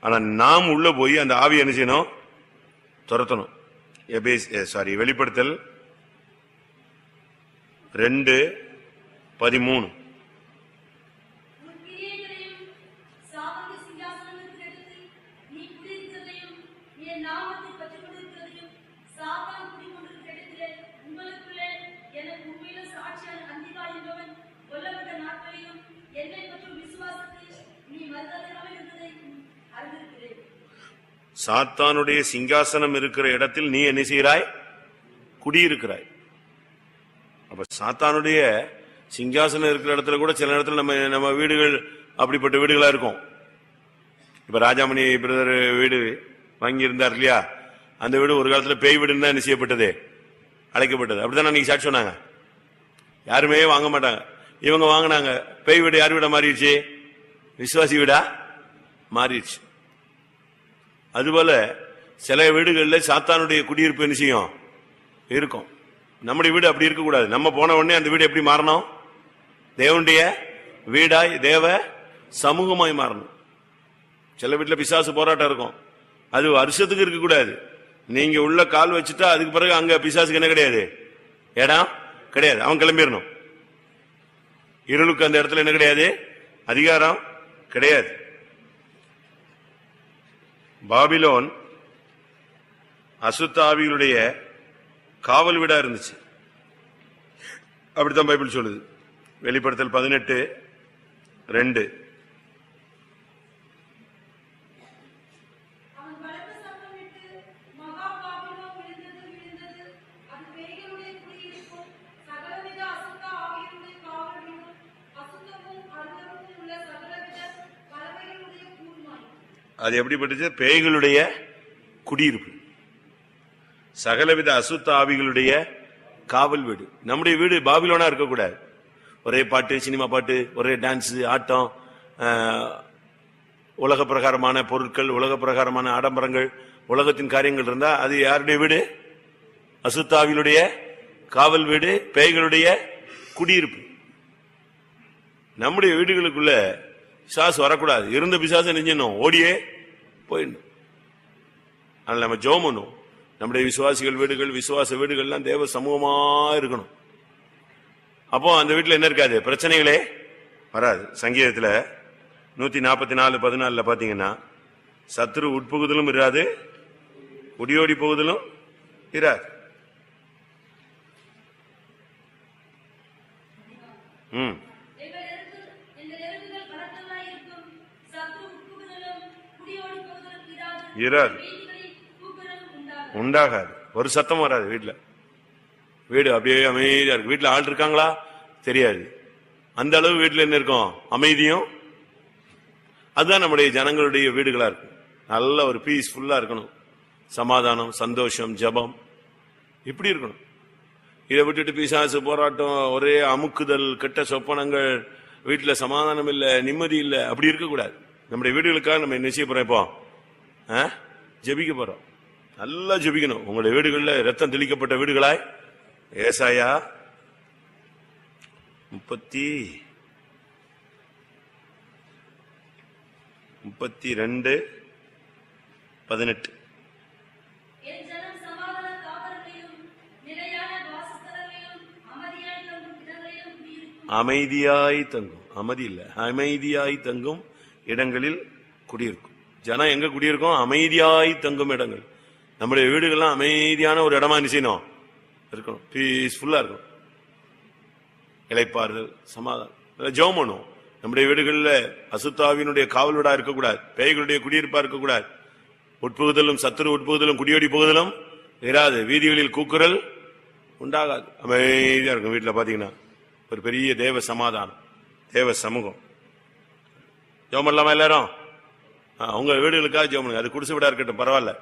ஆனா நாம் உள்ள போய் அந்த ஆவியை என்ன செய்யணும்? துரத்தணும். வெளிப்படுத்தல் 2:13. சாத்தானுடைய சிங்காசனம் இருக்கிற இடத்தில் நீ என்ன செய்கிறாய்? குடியிருக்கிறாய். அப்ப சாத்தானுடைய சிங்காசனம் இருக்கிற இடத்துல கூட சில இடத்துல நம்ம வீடுகள் அப்படிப்பட்ட வீடுகளா இருக்கும். இப்ப ராஜாமணி பிரதர் வீடு வாங்கி இருந்தார் இல்லையா, அந்த வீடு ஒரு காலத்துல பேய் வீடுன்னு தான் என்ன செய்யப்பட்டது, அழைக்கப்பட்டது. அப்படிதான் அன்னைக்கு சாட்சி சொன்னாங்க. யாருமே வாங்க மாட்டாங்க, இவங்க வாங்கினாங்க. பேய் வீடு யார் வீடா மாறிடுச்சு? விசுவாசி வீடா மாறிடுச்சு. அதுபோல சில வீடுகளில் சாத்தானுடைய குடியிருப்பு என்ன செய்யும்? இருக்கும். நம்முடைய வீடு அப்படி இருக்கக்கூடாது. நம்ம போன உடனே அந்த வீடு எப்படி மாறணும்? தேவனுடைய வீடாய் தேவ சமூகமாய் மாறணும். சில வீட்டுல பிசாசு போராட்டம் இருக்கும், அது வருஷத்துக்கு இருக்கக்கூடாது. நீங்க உள்ள கால் வச்சுட்டா அதுக்கு பிறகு அங்க பிசாசுக்கு என்ன கிடையாது, இடம் கிடையாது. அவன் கிளம்பிடணும். இருளுக்கு அந்த இடத்துல என்ன கிடையாது, அதிகாரம் கிடையாது. பாபிலோன் அசுத்த ஆவிகளுடைய காவல் வீடா இருந்துச்சு. அப்படித்தான் பைபிள் சொல்லுது. வெளிப்படுத்தல் 18:2. அது எப்படிப்பட்டுச்சு? பேய்களுடைய குடியிருப்பு, சகலவித அசுத்த ஆவிகளுடைய காவல் வீடு. நம்முடைய வீடு பாபிலோனா இருக்கக்கூடாது. ஒரே பாட்டு, சினிமா பாட்டு, ஒரே டான்ஸ், ஆட்டம், உலக பிரகாரமான பொருட்கள், உலக பிரகாரமான ஆடம்பரங்கள், உலகத்தின் காரியங்கள் இருந்தா அது யாருடைய வீடு? அசுத்தாவிகளுடைய காவல் வீடு, பேய்களுடைய குடியிருப்பு. நம்முடைய வீடுகளுக்குள்ள பிசாசு வரக்கூடாது. இருந்த பிசாசு நெஞ்சணும், ஓடியே போயிடணும். அதனால நம்ம ஜெபம் பண்ணுவோம். நம்முடைய விசுவாசிகள் வீடுகள், விசுவாச வீடுகள்லாம் தேவ சமூகமா இருக்கணும். அப்போ அந்த வீட்டுல என்ன இருக்காது, பிரச்சனைகளே வராது. சங்கீதத்துல 144:14 பாத்தீங்கன்னா, சத்துரு உட்புகுதலும் இராது, குடியோடி போகுதலும் இராது. இராது, உண்டாகாது. ஒரு சத்தம் வராது வீட்டுல. வீடு அப்படியே அமைதியா இருக்கு. வீட்டுல ஆள் இருக்காங்களா தெரியாது. அந்த அளவு வீட்டுல என்ன இருக்கும், அமைதியும். அதுதான் நம்முடைய ஜனங்களுடைய வீடுகளா இருக்கும். நல்ல ஒரு பீஸ்ஃபுல்லா இருக்கணும், சமாதானம், சந்தோஷம், ஜபம், இப்படி இருக்கணும். இதை விட்டுட்டு பிசாசு போராட்டம், ஒரே அமுக்குதல், கெட்ட சொப்பனங்கள், வீட்டுல சமாதானம் இல்ல, நிம்மதி இல்ல, அப்படி இருக்கக்கூடாது. நம்முடைய வீடுகளுக்காக நம்ம என்ன செய்ய போறோம்? இப்போ ஜெபிக்க போறோம். நல்லா ஜெபிக்கணும். உங்களுடைய வீடுகளில் ரத்தம் தெளிக்கப்பட்ட வீடுகளாய். ஏசாயா 30 32:18. அமைதியாய் தங்கும், அமைதி இல்ல, அமைதியாய் தங்கும் இடங்களில் குடியிருக்கும். ஜனம் எங்க குடியிருக்கும்? அமைதியாய் தங்கும் இடங்கள். நம்முடைய வீடுகள்லாம் அமைதியான ஒரு இடமா செய்யணும், இருக்கணும், பீஸ்ஃபுல்லா இருக்கும். இளைப்பாறுதல், சமாதானம், ஜெபம் பண்ணுவோம். நம்முடைய வீடுகளில் அசுத்தாவினுடைய காவல் வீடா இருக்கக்கூடாது, பேய்களுடைய குடியிருப்பா இருக்கக்கூடாது. உட்புகுதலும் சத்துரு உட்புகுதலும் குடியோடி புகுதலும் இராது, வீதிகளில் கூக்குரல் உண்டாகாது. அமைதியா இருக்கும். வீட்டில் பாத்தீங்கன்னா ஒரு பெரிய தேவ சமாதானம், தேவ சமூகம். ஜெபம் பண்ணலாமா எல்லாரும்? உங்க வீடுகளுக்காக ஜெபம் பண்ணுங்க. அது குடிசை வீடா இருக்கட்டும் பரவாயில்ல,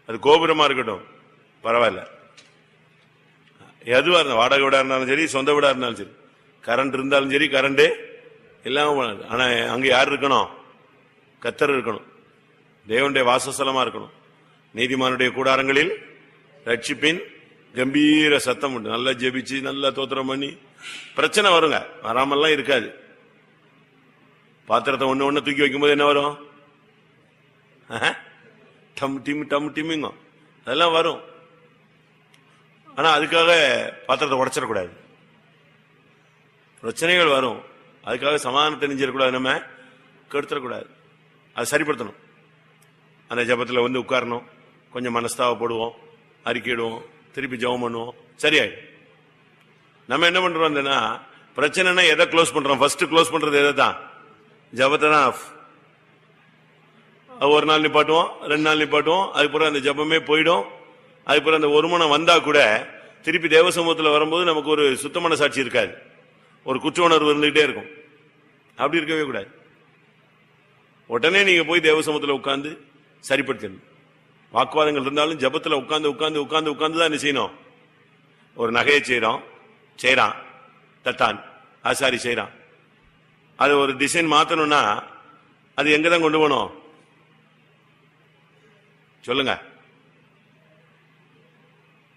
அது கோபுரமா இருக்கட்டும் பரவாயில்ல, எதுவா இருந்தாலும், வாடகை வீடா இருந்தாலும் சரி, சொந்த வீடா இருந்தாலும் சரி, கரண்ட் இருந்தாலும் சரி, கரண்ட் இல்லாம. ஆனா அங்க யார் இருக்கணும்? கர்த்தர் இருக்கணும், தேவனுடைய வாசஸ்தலமா இருக்கணும். நீதிமானுடைய கூடாரங்களில் ரட்சிப்பின் கம்பீர சத்தம் உண்டு. நல்லா ஜெபிச்சு நல்லா தோத்திரம் பண்ணி, பிரச்சனை வருங்க, வராமல்லாம் இருக்காது. பாத்திரத்தை ஒண்ணு தூக்கி வைக்கும் போது என்ன வரும்? டம் டிம் டம் டிம்மிங்க, அதெல்லாம் வரும். ஆனா அதுக்காக பாத்திரத்தை உடைச்சிடக்கூடாது. பிரச்சனைகள் வரும், அதுக்காக சமாதானத்தை நெஞ்சிடக்கூடாது, நம்ம கெடுத்துடக்கூடாது. அதை சரிப்படுத்தணும். அந்த ஜபத்தில் உட்காரணும், கொஞ்சம் மனஸ்தாவப்படுவோம், அறிக்கையிடுவோம், திருப்பி ஜெபம் பண்ணுவோம், சரியாயிடும். நம்ம என்ன பண்றோம்? பிரச்சனைனா எதை க்ளோஸ் பண்றோம்? ஃபர்ஸ்ட் க்ளோஸ் பண்றது எதை தான்? ஜபத்தை தான். ஒரு நாள் நிப்பாட்டுவோம், 2 நாள் நிப்பாட்டுவோம், அதுக்கப்புறம் அந்த ஜபமே போயிடும். அதுக்கப்புறம் அந்த ஒரு மனம் வந்தா கூட திருப்பி தேவ சமூகத்தில் வரும்போது நமக்கு ஒரு சுத்தமான சாட்சி இருக்காது, ஒரு குற்ற உணர்வு இருந்துகிட்டே இருக்கும். அப்படி இருக்கவே கூடாது. உடனே நீங்க போய் தேவ சமூகத்தில் உட்கார்ந்து சரிப்படுத்தணும். வாக்குவாதங்கள் இருந்தாலும் ஜபத்தில் உட்கார்ந்து உட்கார்ந்து உட்கார்ந்து உட்கார்ந்து தான் என்ன செய்யணும்? ஒரு நகையை செய்யறான் தட்டான், ஆசாரி செய்யறான், அது ஒரு டிசைன் மாத்தணும்னா அது எங்கதான் கொண்டு போகணும்? சொல்லுங்க.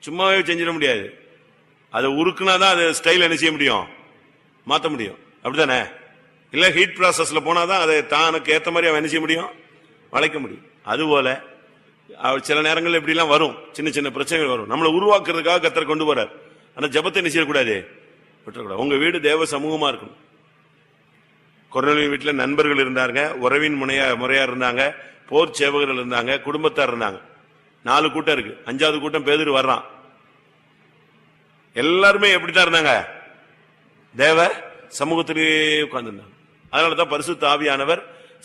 சும்மாவே செஞ்சிட முடியாது. அதை உருக்குனாதான் அது ஸ்டைல் என்ன செய்ய முடியும்? மாத்த முடியும். அப்படித்தானே? இல்ல ஹீட் ப்ராசஸ்ல போனாதான் அதை தானுக்கு ஏத்த மாதிரி அவன் என்ன செய்ய முடியும்? வளைக்க முடியும். அதுபோல சில நேரங்கள் இப்படி எல்லாம் வரும், சின்ன சின்ன பிரச்சனைகள் வரும். நம்மளை உருவாக்குறதுக்காக கர்த்தர் கொண்டு போறார். ஆனா ஜபத்தை என்ன செய்யக்கூடாது? விட்டுறக்கூடாது. உங்க வீடு தேவ சமூகமா இருக்கணும். கொரோனா வீட்டுல நண்பர்கள் இருந்தாங்க, உறவின் முறையா இருந்தாங்க, போர் சேவகர்கள் இருந்தாங்க, குடும்பத்தார் இருந்தாங்க. 4 கூட்டம் இருக்கு. 5வது கூட்டம் பேதுரு வர்றான். எல்லாருமே எப்படித்தான் இருந்தாங்க? தேவ சமூகத்திலே உட்கார்ந்து இருந்தாங்க. அதனாலதான் பரிசுத்த ஆவியானவர்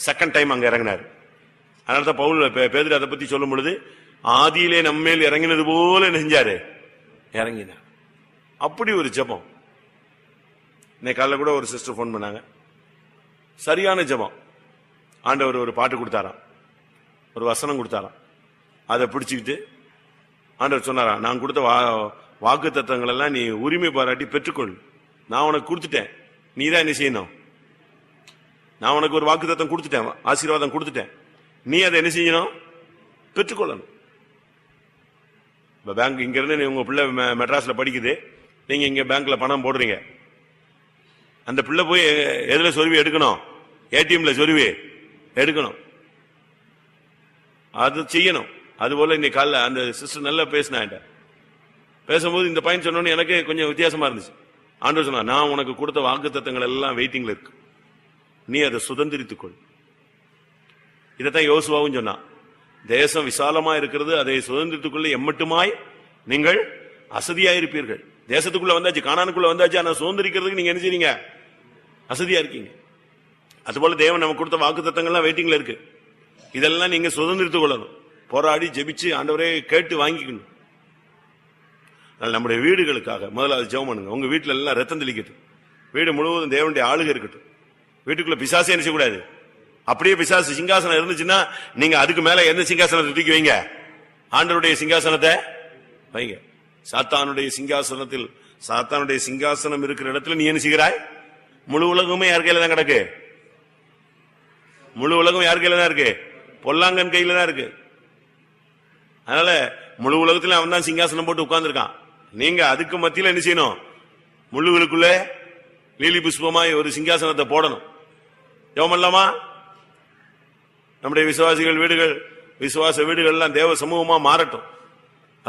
செகண்ட் டைம் அங்க இறங்கினார். அதனாலதான் பவுல் பேதுரு அதை பத்தி சொல்லும் பொழுது, ஆதியிலே நம்மேல் இறங்கினது போல நெஞ்சாரு இறங்கினார். அப்படி ஒரு ஜபம். இன்னைக்கு காலைல கூட ஒரு சிஸ்டர் போன் பண்ணாங்க, சரியான ஜபம். ஆண்டவர் ஒரு பாட்டு கொடுத்தாராம், ஒரு வசனம் கொடுத்தாராம். அதை பிடிச்சுக்கிட்டு ஆண்டவர் சொன்னாரா, நான் கொடுத்த வாக்கு தத்தங்கள் எல்லாம் நீ உரிமை பாராட்டி பெற்றுக்கொள். நான் உனக்கு கொடுத்துட்டேன், நீ தான் என்ன செய்யணும்? நான் உனக்கு ஒரு வாக்கு தத்தம் கொடுத்துட்டேன், ஆசீர்வாதம் கொடுத்துட்டேன், நீ அதை என்ன செய்யணும்? பெற்றுக்கொள்ளணும். பேங்க் இங்க இருந்து உங்க பிள்ளை மெட்ராஸ்ல படிக்குது, நீங்க இங்க பேங்க்ல பணம் போடுறீங்க. அந்த பிள்ளை போய் எதுல சொருவி எடுக்கணும்? ஏடிஎம்ல சொருவி எடுக்கணும். அது செய்யணும். அதுபோல இன்னைக்கு காலைல அந்த சிஸ்டர் நல்லா பேசினா, பேசும்போது இந்த பையன் சொன்னோன்னு எனக்கு கொஞ்சம் வித்தியாசமா இருந்துச்சு. ஆண்டவர் சொன்னா, நான் உனக்கு கொடுத்த வாக்கு தத்தங்கள் எல்லாம் வெயிட்டிங்ல இருக்கு, நீ அதை சுதந்திரித்துக்கொள். இதைத்தான் யோசுவாவும் சொன்னான். தேசம் விசாலமா இருக்கிறது, அதை சுதந்திரத்துக்குள்ள எம்மட்டுமாய் நீங்கள் அசதியா இருப்பீர்கள். தேசத்துக்குள்ள வந்தாச்சு, கானானுக்குள்ள வந்தாச்சு, ஆனா சுதந்திரிக்கிறதுக்கு நீங்க என்ன செய்றீங்க? அசதியா இருக்கீங்க. அதுபோல தேவன் நமக்கு கொடுத்த வாக்கு தத்தங்கள்லாம் வெயிட்டிங்ல இருக்கு. இதெல்லாம் நீங்க சுதந்திரத்துக் கொள்ளணும். போராடி ஜெபிச்சு ஆண்டவரே கேட்டு வாங்கிக்கணும். நம்முடைய வீடுகளுக்காக முதலாவது ஜெபம் பண்ணுங்க. உங்க வீட்டுல எல்லாம் ரத்தம் தெளிக்கட்டும். வீடு முழுவதும் தேவனுடைய ஆளுகை இருக்கட்டும். வீட்டுக்குள்ள பிசாசே என்ன செய்யக்கூடாது? அப்படியே பிசாசு சிங்காசனம் இருந்துச்சுன்னா நீங்க அதுக்கு மேல எந்த சிங்காசனத்தை தூக்கி வைங்க? ஆண்டவருடைய சிங்காசனத்தை வைங்க. சாத்தானுடைய சிங்காசனத்தில், சாத்தானுடைய சிங்காசனம் இருக்கிற இடத்துல நீ என்ன செய்கிறாய்? முழு உலகமே யார் கையில தான் கிடக்கு? முழு உலகம் யார் கையில தான் இருக்கு? பொல்லாங்கன் கையில தான் இருக்கு. அதனால முழு உலகத்துல அவன் தான் சிங்காசனம் போட்டு உட்கார்ந்துருக்கான். நீங்க அதுக்கு மத்தியில என்ன செய்யணும்? முழுவதுக்குள்ள லீலி புஷ்பமாய் ஒரு சிங்காசனத்தை போடணும். ஜெபம் பண்ணலாமா? நம்முடைய விசுவாசிகள் வீடுகள், விசுவாச வீடுகள் எல்லாம் தேவ சமூகமா மாறட்டும்.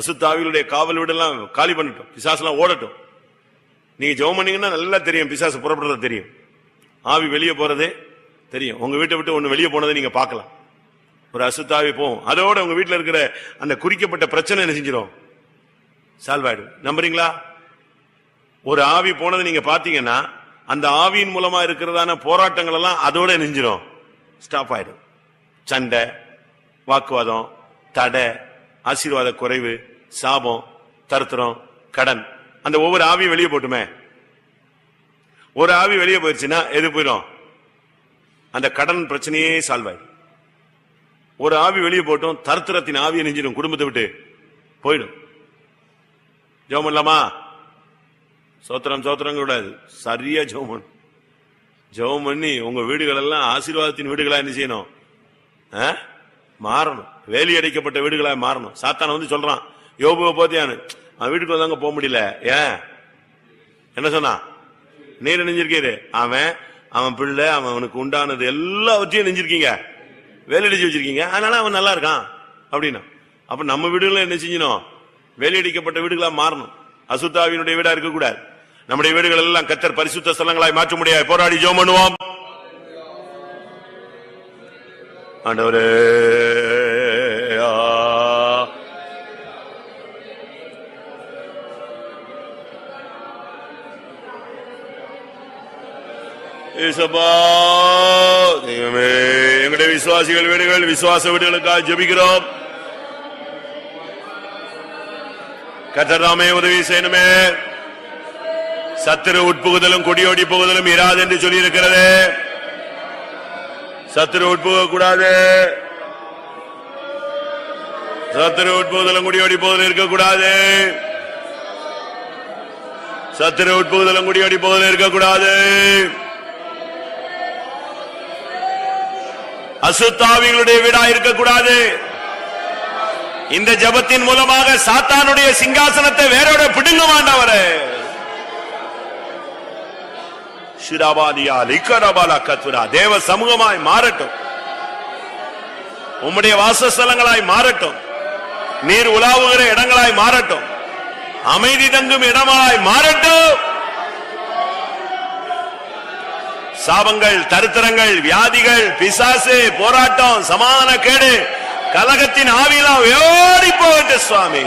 அசுத்தாவிகளுடைய காவல் வீடெல்லாம் காலி பண்ணட்டும். பிசாசு எல்லாம் ஓடட்டும். நீங்க ஜெபம் பண்ணீங்கன்னா நல்லா தெரியும், பிசாசு புறப்படுறது தெரியும், ஆவி வெளியே போறதே தெரியும். உங்க வீட்டை விட்டு ஒண்ணு வெளியே போனதை நீங்க பார்க்கலாம். ஒரு அசுத்தாவி போகும், அதோட உங்க வீட்டுல இருக்கிற அந்த குறிக்கப்பட்ட பிரச்சனை என்ன செஞ்சிடும், சால்வ் ஆயிடும். நம்புறீங்களா? ஒரு ஆவி போனதை நீங்க பாத்தீங்கன்னா அந்த ஆவியின் மூலமா இருக்கிறதான போராட்டங்கள் எல்லாம் அதோட நெஞ்சிடும், ஸ்டாப் ஆயிடும். சண்டை, வாக்குவாதம், தடை, ஆசீர்வாத குறைவு, சாபம், தருத்திரம், கடன், அந்த ஒவ்வொரு ஆவியும் வெளியே போட்டுமே. ஒரு ஆவி வெளியே போயிடுச்சுன்னா எது போயிடும், அந்த கடன் பிரச்சனையே சால்வ் ஆயிடும். ஒரு ஆவி வெளியே போட்டும் தருத்திரத்தின் ஆவியை நெஞ்சிடும், குடும்பத்தை விட்டு போயிடும். ஜெபம் பண்ணலாமா? சோத்திரம் சோத்திரம் கூடாது, சரியா ஜெபம் ஜெபம் பண்ணி உங்க வீடுகள் எல்லாம் ஆசீர்வாதத்தின் வீடுகளா என்ன செய்யணும், மாறணும். வேலி அடைக்கப்பட்ட வீடுகளா மாறணும். சாத்தான வந்து சொல்றான், யோபுவை போத்தியானு அவன் வீட்டுக்கு வந்தாங்க போக முடியல. ஏன் என்ன சொன்னா, நீர் நெஞ்சிருக்கீரு, அவன் பிள்ளை, அவனுக்கு உண்டானது எல்லாவற்றையும் நெஞ்சிருக்கீங்க, வேலையடிச்சு வச்சிருக்கீங்க, அதனால அவன் நல்லா இருக்கான் அப்படின்னா. அப்ப நம்ம வீடுகளும் என்ன செஞ்சணும், வேலையடிக்கப்பட்ட வீடுகளா மாறணும். அசுத்தாவினுடைய வீடா இருக்க கூடாது. நம்முடைய வீடுகள் எல்லாம் கர்த்தர் பரிசுத்த ஸ்தலங்களாய் மாற்ற முடியாது. போராடி ஜெபம் பண்ணுவோம். ஆண்டவரே, எங்களுடைய விசுவாசிகள் வீடுகள், விசுவாச வீடுகளுக்காக ஜெபிக்கிறோம். கர்த்தர் தாமே உதவி செய்யணுமே. சத்துரு உட்புகுதலும் கொடியோடி புகுதலும் இராது என்று சொல்லி இருக்கிறது. சத்துரு உட்புக கூடாது, சத்துரு உட்புகுதலும் கொடியோடி புகுதலும் இருக்கக்கூடாது. சத்துரு உட்புகுதலும் கொடியோடி புகுதலும் இருக்கக்கூடாது. அசுத்தாவிகளுடைய வீடா இருக்கக்கூடாது. இந்த ஜபத்தின் மூலமாக சாத்தானுடைய சிங்காசனத்தை வேரோட பிடுங்க மாண்டவரே. தேவ சமூகமாய் மாறட்டும், உம்முடைய வாசஸ்தலங்களாய் மாறட்டும், நீர் உலாவுகிற இடங்களாய் மாறட்டும், அமைதி தங்கும் இடமாய் மாறட்டும். சாபங்கள், தரித்திரங்கள், வியாதிகள், பிசாசு, போராட்டம், சமாதான கேடு, கலகத்தின் ஆவியெல்லாம் ஓடி போகட்டு சுவாமி.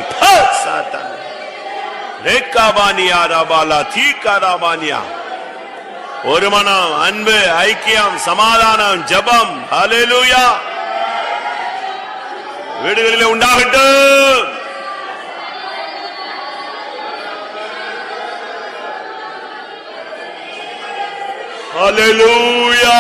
ஒரு மனம், அன்பு, ஐக்கியம், சமாதானம், ஜபம், ஹல்லேலூயா வீடுகளிலே உண்டாகட்டும். ஹல்லேலூயா.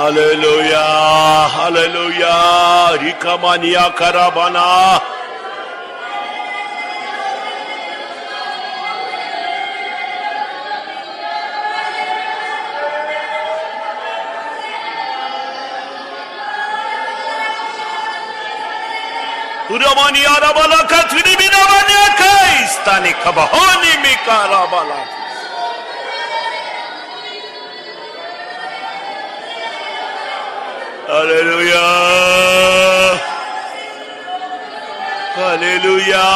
Hallelujah, hallelujah, Rikamania Karabana. Uramania Rabala Katrina Binamania Kais, Tani Kabahoni Mikarabala. Hallelujah, hallelujah.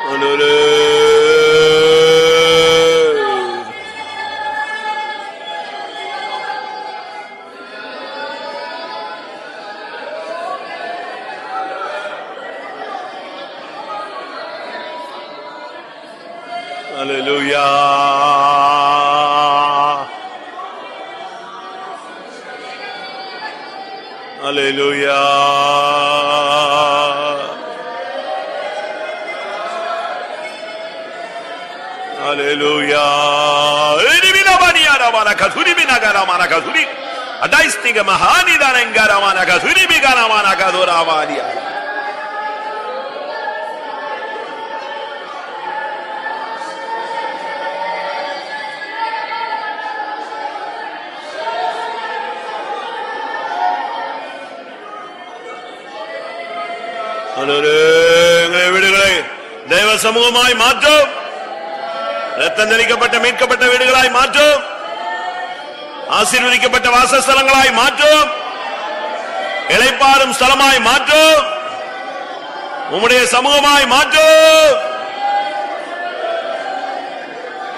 Hallelujah. Hallelujah. Hallelujah. Hallelujah. Elimina baniara mana kasuri binagara mana kasuri. Adaistiga mahani danengara mana kasuri bigara mana kadora valia. வீடுகளை தேவ சமூகமாய் மாற்றும். ரத்தம் தெளிக்கப்பட்ட மீட்கப்பட்ட வீடுகளாய் மாற்றும். ஆசீர்வதிக்கப்பட்ட வாசஸ்தலங்களாய் மாற்றும். இளைப்பாறும் ஸ்தலமாய் மாற்றும். உம்முடைய சமூகமாய் மாற்றும்.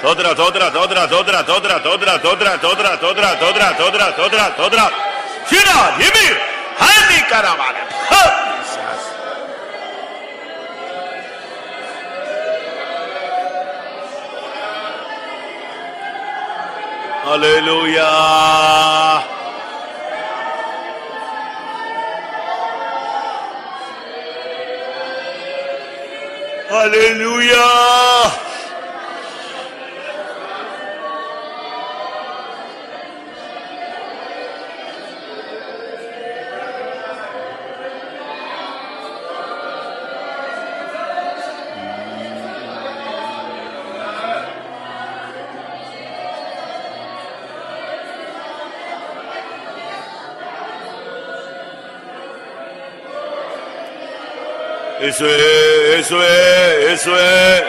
தோத்ரா தோத்ரா தோத்ரா தோத்ரா தோத்ரா தோத்ரா தோத்ரா தோத்ரா தோத்ரா தோத்ரா தோத்ரா தோத்ரா தோத்ரா சீடா ஹிமி ஹானி கராவான. Hallelujah. Hallelujah.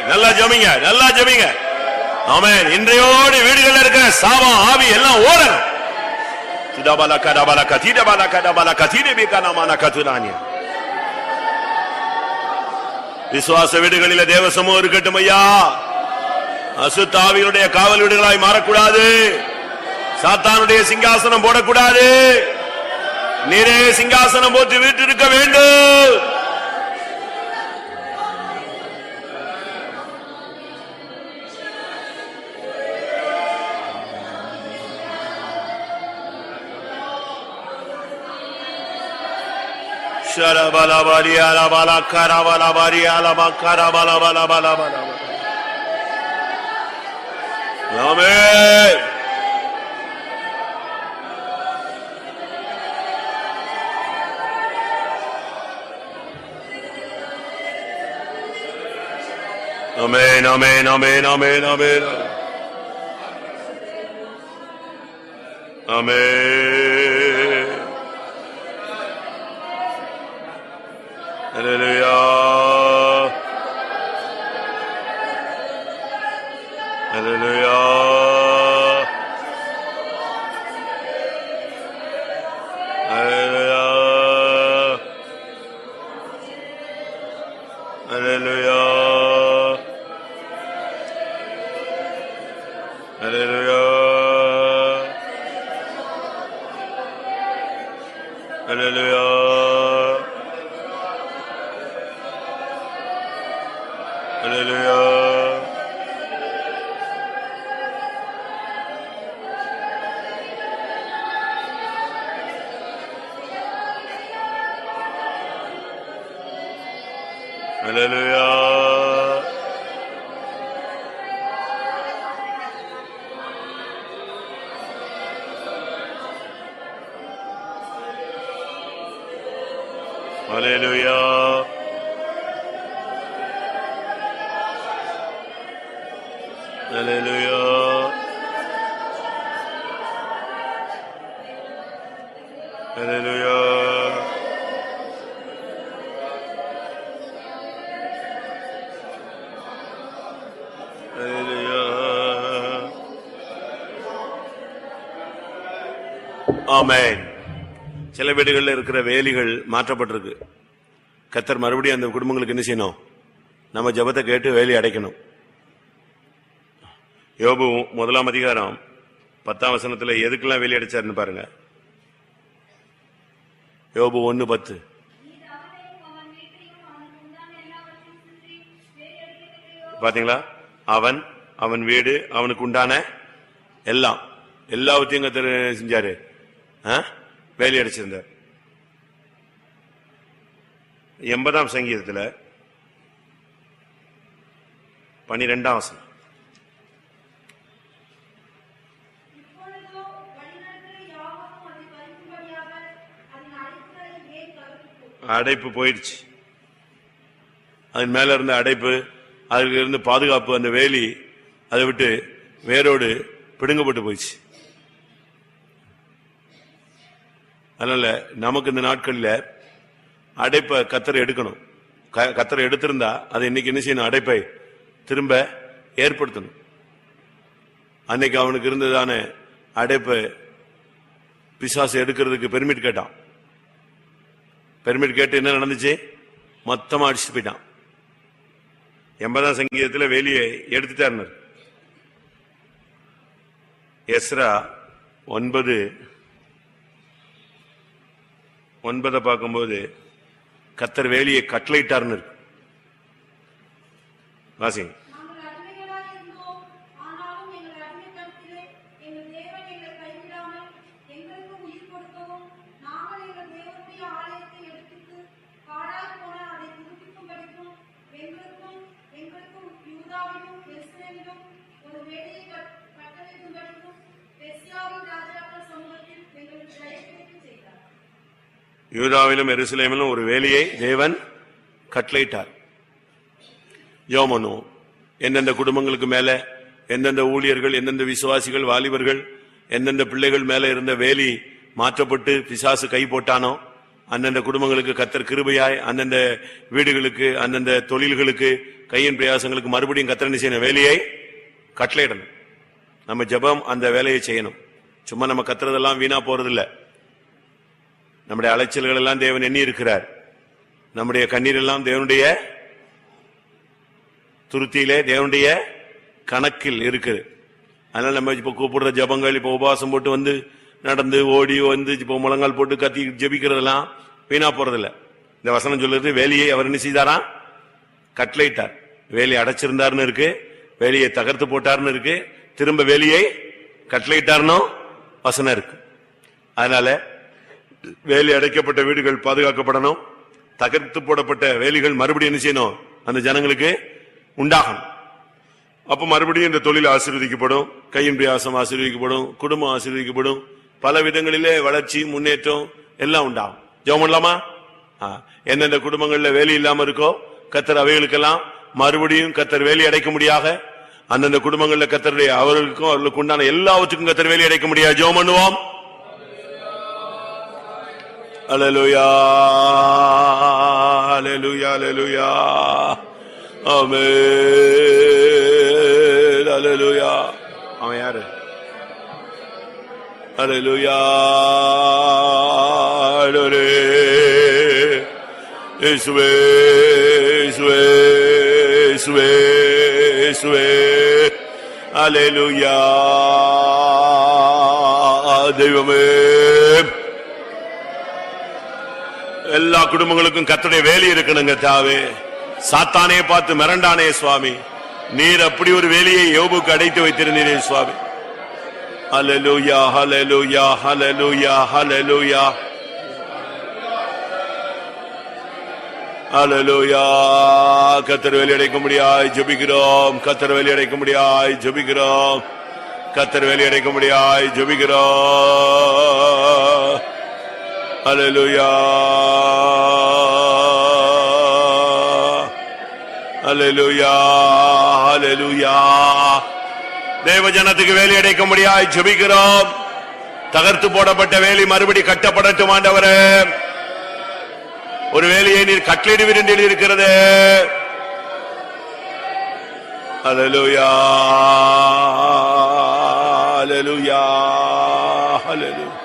நல்லா ஜெபிங்க, நல்லா ஜெபிங்க. ஆமென். இன்றையோடு வீடுகளில் இருக்கிற சாபம் ஆவி எல்லாம் ஓடணும். திடபல கடபல கதிடபல கடபல கதிடபிகனமான கதுரானிய. விசுவாச வீடுகளிலே தேவ சமூகம் இருக்கட்டும் ஐயா. அசுத்த ஆவிகளுடைய காவல் வீடுகளாய் மாறக்கூடாது. சாத்தானுடைய சிங்காசனம் போடக்கூடாது. நீரே சிங்காசனம் போட்டு வீட்டிருக்க வேண்டும். Sharabala bali ala bala karabala bali ala makarabala bala bala bala. Amen. Amen. Amen. Amen. Amen. Amen. Amen. Hallelujah. Hallelujah. Hallelujah. Hallelujah. Hallelujah. Hallelujah. Hallelujah. Hallelujah. Hallelujah. Hallelujah. Hallelujah. Hallelujah. Amen. சில வீடுகளில் இருக்கிற வேலிகள் மாற்றப்பட்டிருக்கு. கர்த்தர் மறுபடியும் அந்த குடும்பங்களுக்கு என்ன செய்யணும்? நம்ம ஜெபத்தை கேட்டு வேலி அடைக்கணும். யோபு 1 அதிகாரம் 10 வசனத்துல எதுக்கெல்லாம் வேலி அடைச்சாருன்னு பாருங்க. யோபு 1:10. பாத்தீங்களா? அவன் அவன் வீடு, அவனுக்கு உண்டான எல்லாம், எல்லாவற்றையும் கர்த்தர் செஞ்சாரு, வேலி அடைச்சிருந்தார். 80ஆம் சங்கீதத்துல 12ஆம் வசனம். அடைப்பு போயிடுச்சு, அதன் மேல இருந்த அடைப்பு, அதுல இருந்து பாதுகாப்பு, அந்த வேலி அதை விட்டு வேரோடு பிடுங்கப்பட்டு போயிடுச்சு. அதனால நமக்கு இந்த நாட்கள்ல அடைப்பை கர்த்தர் எடுக்கணும். கர்த்தர் எடுத்திருந்தா அதை இன்னைக்கு என்ன செய்யணும்? அடைப்பை திரும்ப ஏற்படுத்தணும். அன்னைக்கு அவனுக்கு இருந்ததான அடைப்பை பிசாசு எடுக்கிறதுக்கு பெர்மிட் கேட்டான். பெர்மிட் கேட்டு என்ன நடந்துச்சு? மொத்தமா அடிச்சுட்டு போயிட்டான். 80ஆம் சங்கீதத்தில் வேலியை எடுத்துட்டார். எஸ்ரா 9:9 பார்க்கும்போது கர்த்தர் வேலியை கட்டளையிட்டார்னு இருக்கு. வாசிங்க. யூதாவிலும் எருசலேமிலும் ஒரு வேலியை தேவன் கட்டளையிட்டார். ஜெபம் பண்ணுவோம். எந்தெந்த குடும்பங்களுக்கு மேல, எந்தெந்த ஊழியர்கள், எந்தெந்த விசுவாசிகள், வாலிபர்கள், எந்தெந்த பிள்ளைகள் மேல இருந்த வேலி மாற்றப்பட்டு பிசாசு கை போட்டானோ அந்தந்த குடும்பங்களுக்கு கர்த்தர் கிருபையாய், அந்தந்த வீடுகளுக்கு, அந்தந்த தொழில்களுக்கு, கையின் பிரயாசங்களுக்கு மறுபடியும் கர்த்தர் செய்யணும், வேலையை கட்டளையிடணும். நம்ம ஜெபம் அந்த வேலையை செய்யணும். சும்மா நம்ம கத்துறதெல்லாம் வீணா போறதில்ல. நம்முடைய அலைச்சல்கள் எல்லாம் தேவன் எண்ணி இருக்கிறார். நம்முடைய கண்ணீர் எல்லாம் தேவனுடைய துருத்தியிலே, தேவனுடைய கணக்கில் இருக்குது. அதனால நம்ம இப்ப கூப்பிடுற ஜபங்கள், இப்ப உபவாசம் போட்டு வந்து நடந்து ஓடி வந்து இப்ப முழங்கால் போட்டு கத்தி ஜபிக்கிறதெல்லாம் வீணா போறதில்ல. இந்த வசனம் சொல்றது வேலியை அவர் என்ன செய்தாரா? கட்டளையிட்டார். வேலியை அடைச்சிருந்தாருன்னு இருக்கு, வேலியை தகர்த்து போட்டார்னு இருக்கு, திரும்ப வேலியை கட்டளையிட்டார்னோ வசனம் இருக்கு. அதனால வேலி அடைக்கப்பட்ட வீடுகள் பாதுகாக்கப்படணும். தகர்த்து போடப்பட்ட வேலிகள் மறுபடியும் என்ன செய்யணும்? அந்த ஜனங்களுக்கு உண்டாகணும். அப்ப மறுபடியும் இந்த தொழில் ஆசீர்வதிக்கப்படும், கையின் பிரயாசம் ஆசீர்வதிக்கப்படும், குடும்பம் ஆசீர்வதிக்கப்படும், பல விதங்களிலே வளர்ச்சி, முன்னேற்றம் எல்லாம் உண்டாகும். ஜெபம் பண்ணலாமா? எந்தெந்த குடும்பங்கள்ல வேலி இல்லாம இருக்கோ கர்த்தர் அவைகளுக்கெல்லாம் மறுபடியும் கர்த்தர் வேலி அடைக்க முடியாக, அந்தந்த குடும்பங்கள்ல கர்த்தருடைய அவர்களுக்கும் அவர்களுக்கு உண்டான எல்லாவற்றுக்கும் கர்த்தர் வேலி அடைக்க முடியாது. ஜெபம் பண்ணுவோம். அல்லேலூயா, அல்லேலூயா, அல்லேலூயா, ஆமென், அல்லேலூயா. அவன் யாரு? அல்லேலூயா, இயேசுவே, இயேசுவே, இயேசுவே, இயேசுவே, அல்லேலூயா. தெய்வமே, எல்லா குடும்பங்களுக்கும் கர்த்தருடைய வேலி இருக்கணுங்க. தாவே, சாத்தானே பார்த்து மிரண்டானே சுவாமி, நீர் அப்படி ஒரு வேலியை யோபுக்கு அடைத்து வைத்திருந்தீரே சுவாமி. ஹல்லேலூயா, ஹல்லேலூயா, ஹல்லேலூயா, ஹல்லேலூயா, ஹல்லேலூயா. கர்த்தர் வேலி அடைக்க முடியாய் ஜெபிக்கிறோம், கர்த்தர் வேலி அடைக்க முடியாய் ஜெபிக்கிறோம், கர்த்தர் வேலி அடைக்க முடியாய் ஜெபிக்கிறோம். ஹல்லேலூயா, ஹல்லேலூயா, ஹல்லேலூயா. தேவ ஜனத்துக்கு வேலி அடைக்க முடியாய் ஜெபிக்கிறோம். தகர்த்து போடப்பட்ட வேலி மறுபடி கட்டப்படட்டும் ஆண்டவரே. ஒரு வேலையை நீர் கட்டளையிடுவீர் என்று இருக்கிறது. ஹல்லேலூயா, ஹல்லேலூயா, ஹல்லேலூயா.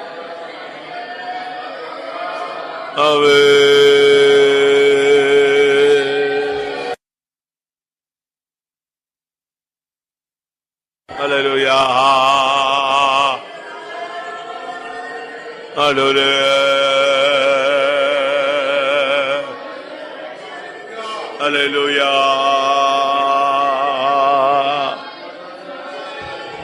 Hallelujah, hallelujah, hallelujah,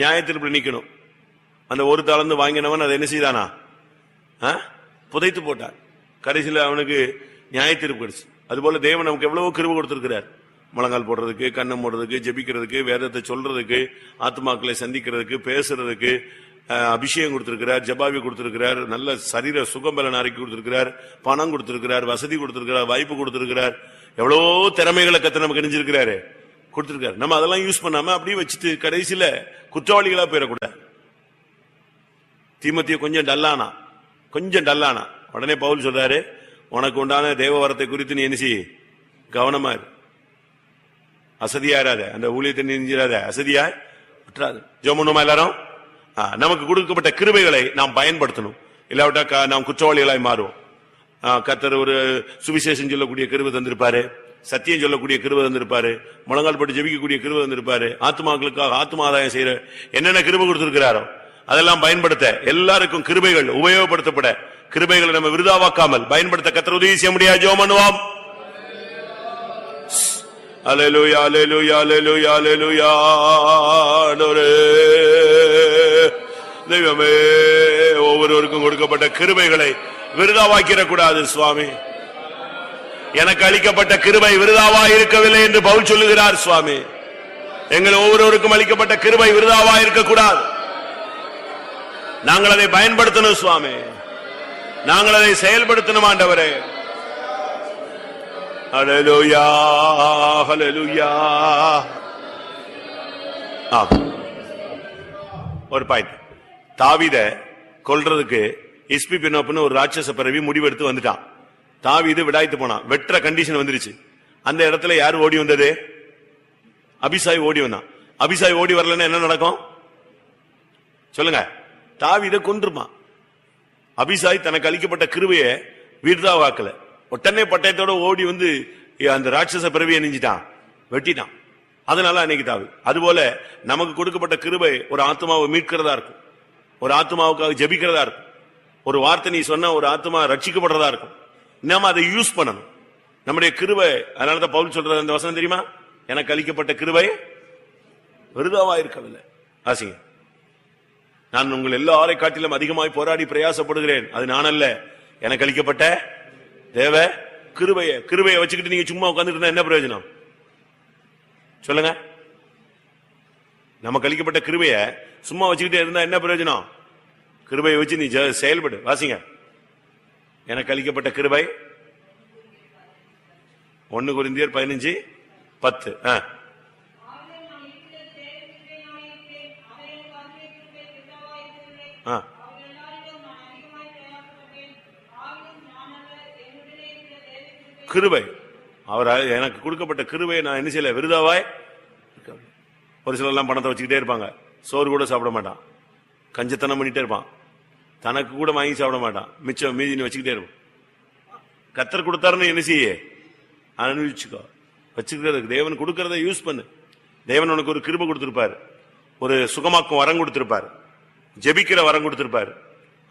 நியாயத்தீர்ப்பு நிக்கணும். அந்த ஒரு தாளந்து வாங்கினவன் அதை என்ன செய்தானா? புதைத்து போட்டான். கடைசியில் அவனுக்கு நியாயத்தீர்ப்பு கிடைச்சு. அதுபோல தேவன் நமக்கு எவ்வளவோ கிருபை கொடுத்திருக்கிறார். முழங்கால் போடுறதுக்கு, கண்ணம் போடுறதுக்கு, ஜெபிக்கிறதுக்கு, வேதத்தை சொல்றதுக்கு, ஆத்மாக்களை சந்திக்கிறதுக்கு, பேசுறதுக்கு அபிஷேகம் கொடுத்திருக்கிறார், ஜபாவி கொடுத்திருக்கிறார், நல்ல சரீர சுகம்பலன் அறிக்கை கொடுத்திருக்கிறார், பணம் கொடுத்திருக்கிறார், வசதி கொடுத்திருக்கிறார், வாய்ப்பு கொடுத்திருக்கிறார். எவ்வளோ திறமைகளை கத்த நமக்கு நினைஞ்சிருக்கிறாரு, கொடுத்திருக்காரு. நம்ம அதெல்லாம் யூஸ் பண்ணாம அப்படியே வச்சுட்டு கடைசியில குற்றவாளிகளா போயிடக்கூடாது. தீமோத்தேயு கொஞ்சம் டல்லானா உடனே பவுல் சொல்றாரு, உனக்கு உண்டான தேவ வரத்தை குறித்து நீ என்ன செய்ய, கவனமா இரு, அசதியாராத, அந்த ஊழியத்தை நெஞ்சிராத, அசதியா விட்டுறாது. ஜெபம் பண்ணுமா எல்லாரும்? நமக்கு கொடுக்கப்பட்ட கிருபைகளை நாம் பயன்படுத்தணும். இல்லாவிட்டா நாம் குற்றவாளிகளாய் மாறுவோம். கர்த்தர் ஒரு சுவிசேஷம் சொல்லக்கூடிய கிருபை தந்திருப்பாரு, சத்தியம் சொல்லக்கூடிய கிருபை தந்திருப்பாரு, முழங்கால் போட்டு ஜெபிக்கக்கூடிய கிருபை தந்திருப்பாரு, ஆத்மாக்களுக்காக ஆத்மா ஆதாயம் செய்யற என்னென்ன கிருபை கொடுத்திருக்கிறாரோ அதெல்லாம் பயன்படுத்த, எல்லாருக்கும் கிருபைகள் உபயோகப்படுத்தப்பட, கிருபைகளை நம்ம விருதாவாக்காமல் பயன்படுத்த கர்த்தர் உதவி செய்ய முடியாது. ஜெபம் பண்ணுவோம். அல்லேலூயா, அல்லேலூயா, அல்லேலூயா, அல்லேலூயா. தெய்வமே, ஒவ்வொருவருக்கும் கொடுக்கப்பட்ட கிருபைகளை விருதாவாக்கிடக்கூடாது சுவாமி. எனக்கு அளிக்கப்பட்ட கிருபை விருதாவா இருக்கவில்லை என்று பவுல் சொல்லுகிறார் சுவாமி. எங்கள் ஒவ்வொருவருக்கும் அளிக்கப்பட்ட கிருபை விருதாவா இருக்கக்கூடாது. நாங்கள் அதை பயன்படுத்தணும் சுவாமி, நாங்கள் அதை செயல்படுத்தணும் ஆண்டவரே. அல்லேலூயா, அல்லேலூயா. ஒரு பாயிண்ட், தாவீத கொல்றதுக்கு எஸ்பி பின்னோப்புன்னு ஒரு ராட்சச பிறவி முடிவெடுத்து வந்துட்டான். தாவீது விடாய்த்து போனான், வெற்ற கண்டிஷன் வந்துருச்சு. அந்த இடத்துல யாரு ஓடி வந்தது? அபிசாய் ஓடி வந்தான். அபிசாய் ஓடி வரலன்னா என்ன நடக்கும் சொல்லுங்க? தாவீதை கொன்றுப்பான். அபிசாய் தனக்கு அளிக்கப்பட்ட கிருபையை விருதாவாக்கல, உடனே பட்டயத்தோட ஓடி வந்து அந்த ராட்சச பிறவியை நெஞ்சிட்டான், வெட்டிட்டான். அதனால அன்னைக்கு தாவி. அதுபோல நமக்கு கொடுக்கப்பட்ட கிருபை ஒரு ஆத்மாவை மீட்கிறதா இருக்கும், ஒரு ஆத்மாவுக்காக ஜெபிக்கிறதா இருக்கும், ஒரு வார்த்தை நீ சொன்ன ஒரு ஆத்மா ரட்சிக்கப்படுறதா இருக்கும். நாம அதை யூஸ் பண்ணணும், நம்முடைய கிருபை. அதனாலதான் பவுல் சொல்றது அந்த வசனம் தெரியுமா? எனக்கு அளிக்கப்பட்ட கிருபை விருதாவா இருக்கவில்லை. ஆசிங்க, நான் உங்கள் எல்லாரை காட்டிலும் அதிகமாய் போராடி பிரயாசப்படுகிறேன், அது நான் அல்ல, எனக்கு அளிக்கப்பட்ட தேவ கிருபையை வச்சுக்கிட்டு நீங்க சும்மா உட்கார்ந்துட்டு இருந்தா என்ன பிரயோஜனம் சொல்லுங்க? நமக்கு அளிக்கப்பட்ட கிருபையை சும்மா வச்சுக்கிட்டே இருந்தா என்ன பிரயோஜனம்? கிருபையை வச்சு நீ செயல்படு. வாசிங்க, எனக்கு அளிக்கப்பட்ட கிருபை 1 கொரிந்தியர் 15:10. கிருபை, அவர் எனக்கு கொடுக்கப்பட்ட கிருபையை நான் என்ன செய்யல, விருதாவாய். ஒரு சிலர் எல்லாம் பணத்தை வச்சுக்கிட்டே இருப்பாங்க, சோறு கூட சாப்பிட மாட்டான், கஞ்சத்தனம் பண்ணிட்டே இருப்பான், தனக்கு கூட வாங்கி சாப்பிட மாட்டான், மிச்சம் மீதி நீ வச்சுக்கிட்டே இருப்பான். கர்த்தர் கொடுத்தாருன்னு என்ன செய்ய, அனுபவிச்சுக்கோ. வச்சுக்கிறதுக்கு தேவன் கொடுக்கறத யூஸ் பண்ணு. தேவன் உனக்கு ஒரு கிருபை கொடுத்திருப்பாரு, ஒரு சுகமாக்கும் வரம் கொடுத்திருப்பாரு, ஜெபிக்கிற வரம் கொடுத்திருப்பாரு,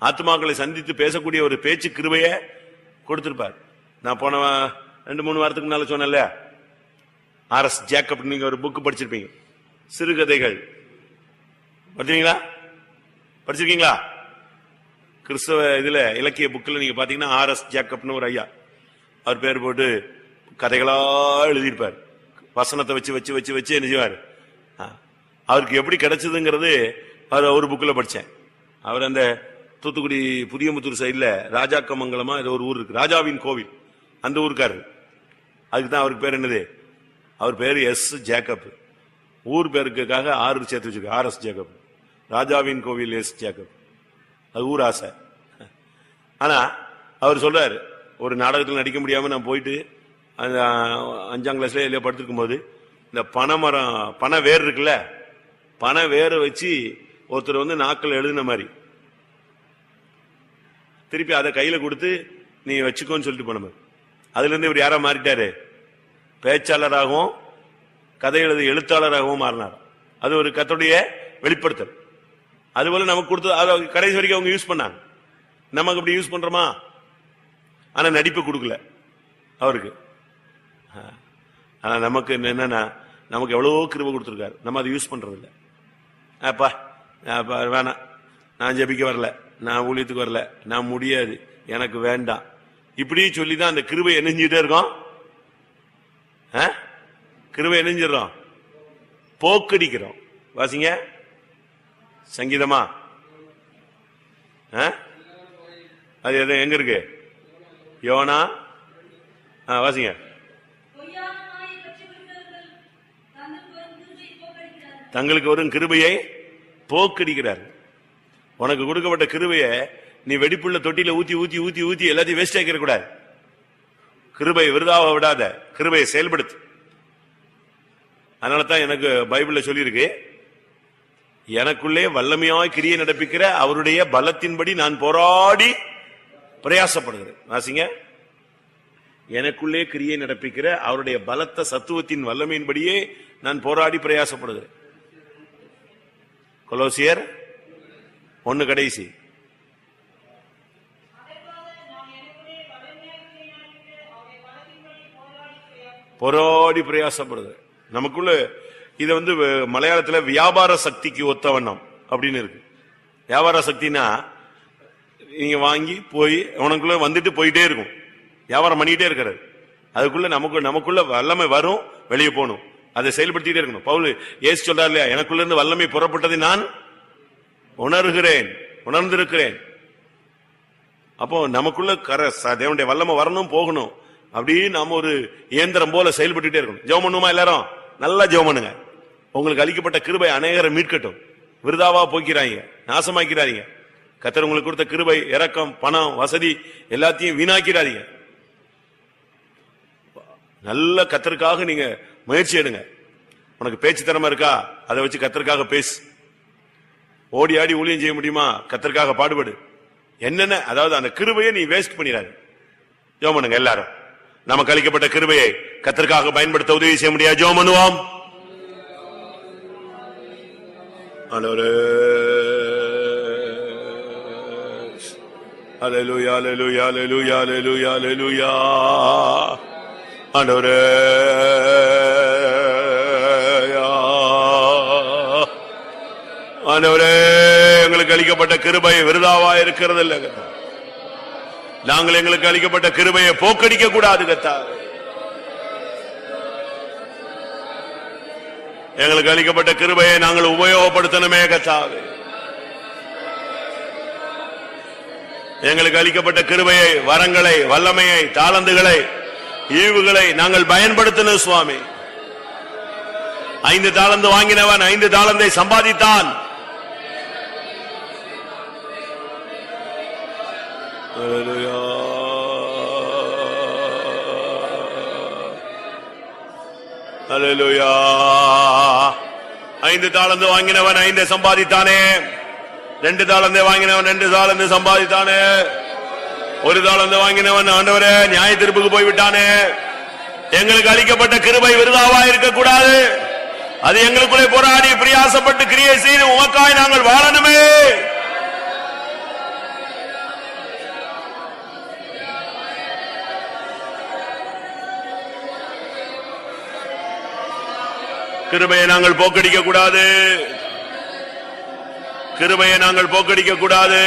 ஆத்மாக்களை சந்தித்து பேசக்கூடிய ஒரு பேச்சு கிருபைய கொடுத்திருப்பாரு. நான் போன 2-3 வாரத்துக்கு முன்னால சொன்னேன்ல, RS ஜேக்கப், நீங்க ஒரு புக் படிச்சிருப்பீங்க, சிறுகதைகள் படிச்சிருக்கீங்களா? கிறிஸ்தவ இதுல இலக்கிய புக்கில் நீங்க பாத்தீங்கன்னா RS ஜேக்கப்னு ஒரு ஐயா, அவர் பேர் போட்டு கதைகளா எழுதியிருப்பார். வசனத்தை வச்சு வச்சு வச்சு வச்சு என்ன செய்வார், அவருக்கு எப்படி கிடைச்சதுங்கிறது அவர் ஒரு புக்கில் படிச்சேன். அவர் அந்த தூத்துக்குடி புதியமுத்தூர் சைட்ல ராஜாக்கமங்கலமா ஏதோ ஒரு ஊர் இருக்கு, ராஜாவின் கோவில், அந்த ஊருக்காரு. அதுக்குதான் அவருக்கு பேர் என்னது, அவர் பேர் S ஜேக்கப். ஊர் பேருக்காக 6 சேர்த்து வச்சிருக்க, RS ஜேக்கப், ராஜாவின் கோவில் S ஜேக்கப், அது ஊர் ஆசை. ஆனா அவர் சொல்றாரு, ஒரு நாடகத்தில் நடிக்க முடியாம நான் போயிட்டு அந்த 5ஆம் கிளாஸ்ல இல்லையா படுத்திருக்கும் போது, இந்த பனை வேர் இருக்குல்ல, பனை வேரை வச்சு ஒருத்தர் வந்து நாக்கள் எழுதின மாதிரி திருப்பி அதை கையில கொடுத்து நீ வச்சுக்கோன்னு சொல்லிட்டு போன மாதிரி. அதுல இருந்து இவர் யாரா மாறிட்டாரு, பேச்சாளராகவும் கதை எழுத எழுத்தாளராகவும் மாறினார். அது ஒரு கர்த்தருடைய வெளிப்படுத்தல். அதுபோல நமக்கு கொடுத்து கடைசி வரைக்கும் அவங்க யூஸ் பண்ணாங்க. நமக்கு அப்படி யூஸ் பண்றோமா? ஆனா நடிப்பு கொடுக்கல அவருக்கு. ஆனா நமக்கு என்னன்னா, நமக்கு எவ்வளவோ கிருபை கொடுத்திருக்காரு, நம்ம அதை யூஸ் பண்றது இல்லை. அப்பா வேணாம், நான் ஜெபிக்க வரல, நான் ஊழியத்துக்கு வரல, நான் முடியாது, எனக்கு வேண்டாம், இப்படி சொல்லிதான் அந்த கிருபை என்னஞ்சிட்டே இருக்கோம். கிருபை என்னஞ்சிடறோம், போக்கடிக்கிறோம். வாசிங்க சங்கீதமா, அது எங்க இருக்கு? யோனா, வாசிங்க. தங்களுக்கு வரும் கிருபையை போக்கடிக்கிறார். உனக்கு கொடுக்கப்பட்ட கிருபையை நீ வெடிப்புள்ள தொட்டியில ஊத்தி ஊத்தி ஊத்தி ஊத்தி எல்லாத்தையும் வேஸ்ட் ஆக்கிற கூடாது. கிருபை விருதாக விடாத, கிருபையை செயல்படுத்து. அதனாலதான் எனக்கு பைபிள்ல சொல்லியிருக்கு, எனக்குள்ளே வல்லமையாய் கிரியை நடப்பிக்கிற அவருடைய பலத்தின்படி நான் போராடி பிரயாசப்படுகிறேன். வாசிங்க. எனக்குள்ளே கிரியை நடப்பிக்கிற அவருடைய பலத்த சத்துவத்தின் வல்லமையின்படியே நான் போராடி பிரயாசப்படுகிறேன். கொலோசியர் 1 கடைசி. போராடி பிரயாசப்படுது. நமக்குள்ள இது மலையாளத்துல வியாபார சக்திக்கு ஒத்த வண்ணம் அப்படின்னு இருக்கு. வியாபார சக்தினா நீங்க வாங்கி போய் உனக்குள்ள வந்துட்டு போயிட்டே இருக்கும், வியாபாரம் பண்ணிட்டே இருக்கிறது. அதுக்குள்ள நமக்குள்ள வல்லமை வரும், வெளியே போகணும், அதை செயல்படுத்திட்டே இருக்கணும். பவுல் இயேசு சொல்றார் இல்லையா, எனக்குள்ள இருந்து வல்லமை புறப்பட்டதை நான் உணர்ந்திருக்கிறேன். அப்போ நமக்குள்ள தேவனுடைய வல்லமை வரணும், போகணும். அப்படியே நாம ஒரு இயந்திரம் போல செயல்பட்டுட்டே இருக்கணும். ஜெபம் பண்ணுமா? எல்லாரும் நல்லா ஜெபம் பண்ணுங்க. உங்களுக்கு அளிக்கப்பட்ட கிருபை அநேகரை மீட்கட்டும். விருதாவா போக்கிறாங்க, நாசமாக்கிறாதீங்க. கர்த்தர் உங்களுக்கு கொடுத்த கிருபை, இரக்கம், பணம், வசதி எல்லாத்தையும் வீணாக்கிறாதீங்க. நல்ல கர்த்தருக்காக நீங்க முயற்சி எடுங்க. உனக்கு பேச்சு திறமை இருக்கா, அதை வச்சு கர்த்தருக்காக பேசு. ஓடி ஆடி ஊழியம் செய்ய முடியுமா, கர்த்தருக்காக பாடுபடு. என்னென்ன, அதாவது அந்த கிருபையை நீ வேஸ்ட் பண்ணிடாது. ஜெபம் பண்ணுங்க எல்லாரும். நமக்கு அளிக்கப்பட்ட கிருபையை கர்த்தருக்காக பயன்படுத்த உதவி செய்ய முடியாது. ஜெபம் பண்ணுவோம். அல்லேலூயா, அல்லேலூயா, அல்லேலூயா, அல்லேலூயா, அல்லேலூயா. ஆண்டவரே, ஆண்டவரே, எங்களுக்கு அளிக்கப்பட்ட கிருபை விருதாவா இருக்கிறது இல்ல. நாங்கள் எங்களுக்கு அளிக்கப்பட்ட கிருபையை போக்கடிக்க கூடாது கர்த்தாவே. எங்களுக்கு அளிக்கப்பட்ட கிருபையை நாங்கள் உபயோகப்படுத்தணுமே கர்த்தாவே. எங்களுக்கு அளிக்கப்பட்ட கிருபையை, வரங்களை, வல்லமையை, தாளந்துகளை, ஈவுகளை நாங்கள் பயன்படுத்தணும் சுவாமி. 5 தாளந்து வாங்கினவன் 5 தாளந்தை சம்பாதித்தான். அல்லேலூயா. 5 தாளந்து வாங்கினவன் 5 சம்பாதித்தானே. 2 தாளந்தை வாங்கினவன் 2 தாளந்து சம்பாதித்தானே. 1 தாளந்து வாங்கினவன் ஆண்டவரே நியாய தீர்ப்புக்கு போய்விட்டானே. எங்களுக்கு அளிக்கப்பட்ட கிருபை விருதாவா இருக்கக்கூடாது. அது எங்களுக்குள்ளே போராடி பிரயாசப்பட்டு கிரியை செய்து உமக்காய் நாங்கள் வாழணுமே. கிருபையை நாங்கள் போக்கடிக்க கூடாது. கிருபையை நாங்கள் போக்கடிக்க கூடாது.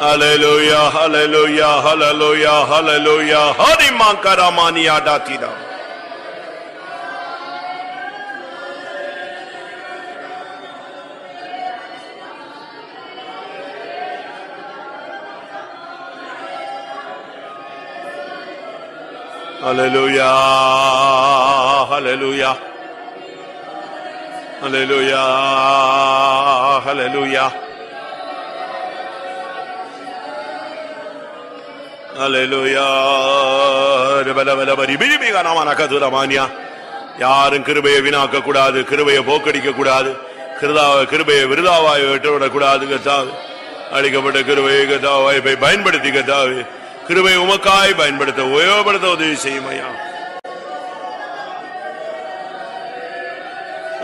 Hallelujah, hallelujah, hallelujah, hallelujah. Hari mankaramani adatida. Hallelujah, hallelujah, hallelujah, hallelujah. யாரும் கிருபையை வீணாக்க கூடாது, கிருபையை போக்கடிக்க கூடாது, கிருபையை விருதாவாய் விட்டுவிடக் கூடாது. அளிக்கப்பட்ட கிருபையை கர்த்தாவே பயன்படுத்தி கர்த்தாவே கிருபை உமக்காய் பயன்படுத்த உபயோகப்படுத்த உதவி செய்யும் ஐயா.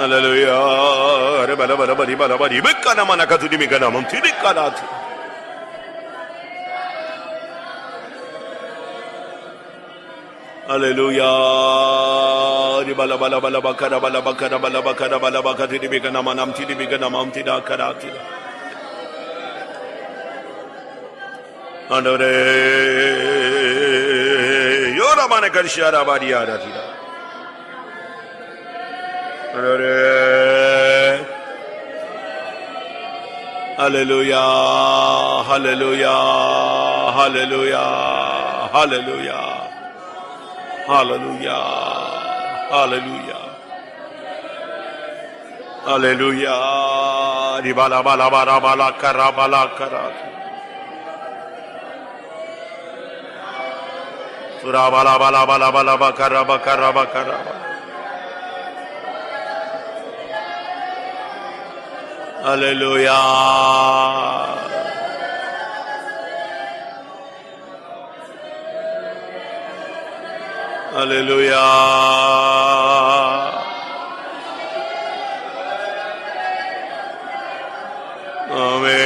அல்லேலூயா. பல பல பரி பல பரி விக்கனமன கதுமி கனமம் திரிக்கனாது. அல்லேலூயா. பல பல பல பக்கர பல பக்கர பல பக்கர பல பக்கர திரிமி கனமனம் திரிமி கனமம் திரா கராதி. ஆண்டவரே யோரமான கர்ஷியாரா பாரியாரா திரா. Hallelujah, hallelujah, hallelujah, hallelujah, hallelujah, hallelujah, hallelujah. Ribala bala bala bala kara bala kara. Sura bala bala bala bala bakara bakara bakara. Hallelujah. Hallelujah. Amen.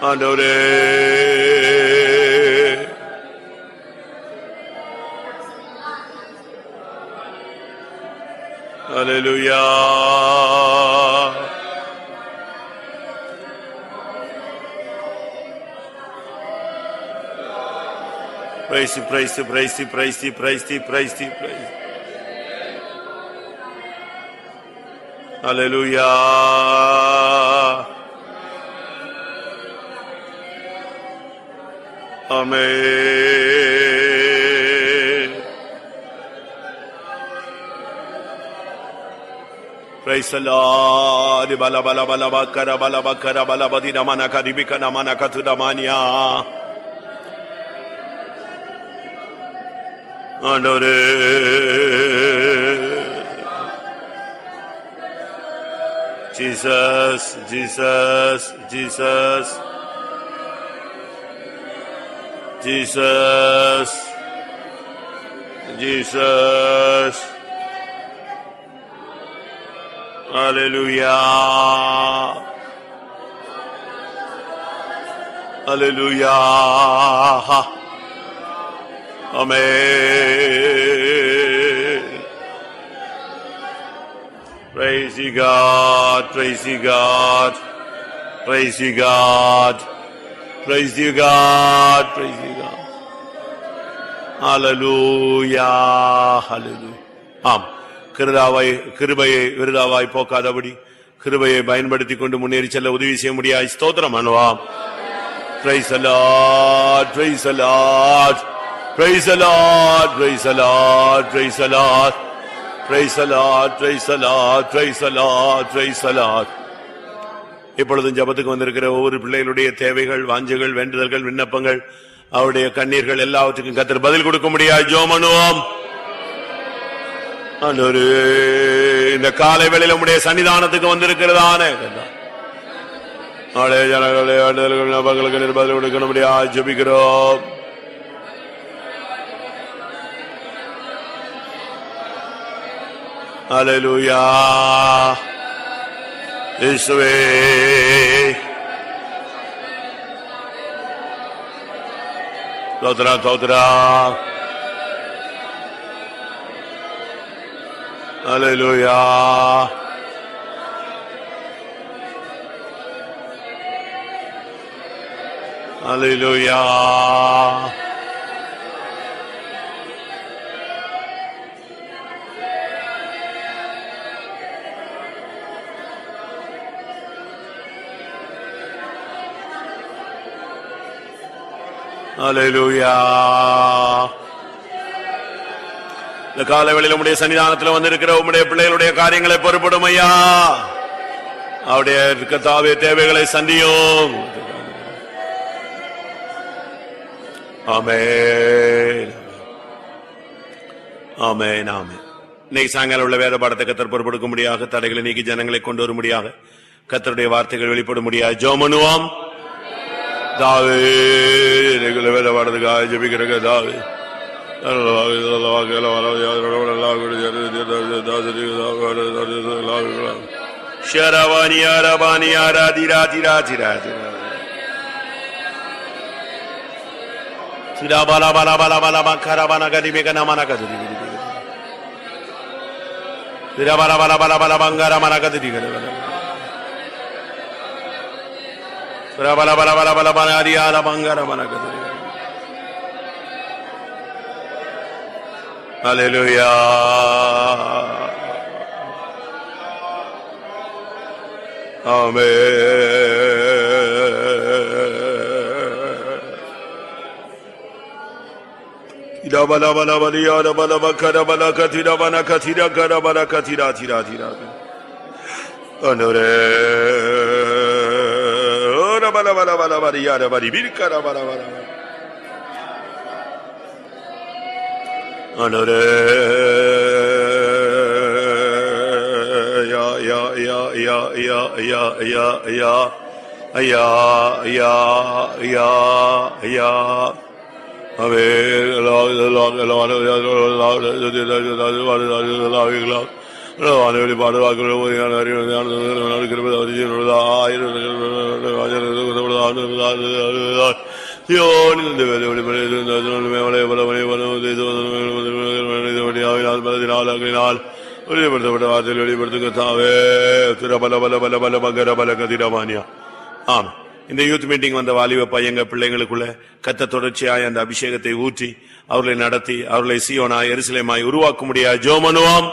Andore. Hallelujah. Praise you, praise you, praise you, praise you, praise you, praise you, praise you. Hallelujah. Amen. Praise the Lord. Bala bala bala bakara bala bakara bala badina mana karibika na mana katudamania. Andore. Jesus, Jesus, Jesus, Jesus, Jesus. Hallelujah. Hallelujah. Amen. Praise you God, praise you God, praise you God, praise you God, praise you God. Hallelujah, hallelujah. கிருபையை விருதாவாய் போக்காதபடி கிருபையை பயன்படுத்திக் கொண்டு முன்னேறி செல்ல உதவி செய்ய முடியாது. ஸ்தோத்திரம் பண்ணுவாம். Praise the Lord, praise the Lord, praise the Lord, praise the Lord, praise the Lord, praise the Lord, praise the Lord, praise the Lord, praise the Lord. இப்பொழுதும் ஜெபத்துக்கு வந்திருக்கிற ஒவ்வொரு பிள்ளைகளுடைய தேவைகள், வாஞ்சைகள், வேண்டுதல்கள், விண்ணப்பங்கள், அவருடைய கண்ணீர்கள் எல்லாவற்றுக்கும் கர்த்தர் பதில் கொடுக்க முடியாது. ஜெபம் பண்ணுவோம். இந்த காலை வேளையில உம்முடைய சன்னிதானத்துக்கு வந்திருக்கிறதான ஜனங்களே பதில் கொடுக்க முடியாது. ஜெபிக்கிறோம். ஹல்லேலூயா. இயேசுவே ஸ்தோத்திரம் ஸ்தோத்திரம். Hallelujah. Hallelujah. Hallelujah. இந்த காலவேளையில் உம்முடைய சன்னிதானத்தில் வந்திருக்கிற உம்முடைய பிள்ளைகளுடைய காரியங்களை பொறுப்படும் ஐயா. அவருடைய கர்த்தாவே தேவைகளை சந்தியும். ஆமென் ஆமென் ஆமென். இன்னைக்கு சாயங்காலம் உள்ள வேத பாடத்தை கத்தர் பொறுப்படுக்க முடியாக, தடைகளை நீக்கி ஜனங்களை கொண்டு வர முடியாக, கத்தருடைய வார்த்தைகள் வெளிப்பட முடியாது. ஜெபம் பண்ணுவோம். தாவே வேத பாடத்துக்காக ஜெபிக்கிறங்க. தாவே Hallelujah. Amen. Ida bala bala bala ya bala bakara bala katira bana katira kara bala katira tira tira. Onore. Ora bala bala bala bala ya bala bir kara bala bala. Onore. Ya ya ya ya ya ya ya ya ya ya ya ya. Ave la la la la la ஆம். இந்த யூத் மீட்டிங் வந்த வாலிப பையங்க பிள்ளைங்களுக்குள்ள கத்த தொடர்ச்சியாய் அந்த அபிஷேகத்தை ஊற்றி அவர்களை நடத்தி அவர்களை சீயோனாய் எருசலேமாய் உருவாக்க முடியாது. ஜெபம் பண்ணுவோம்.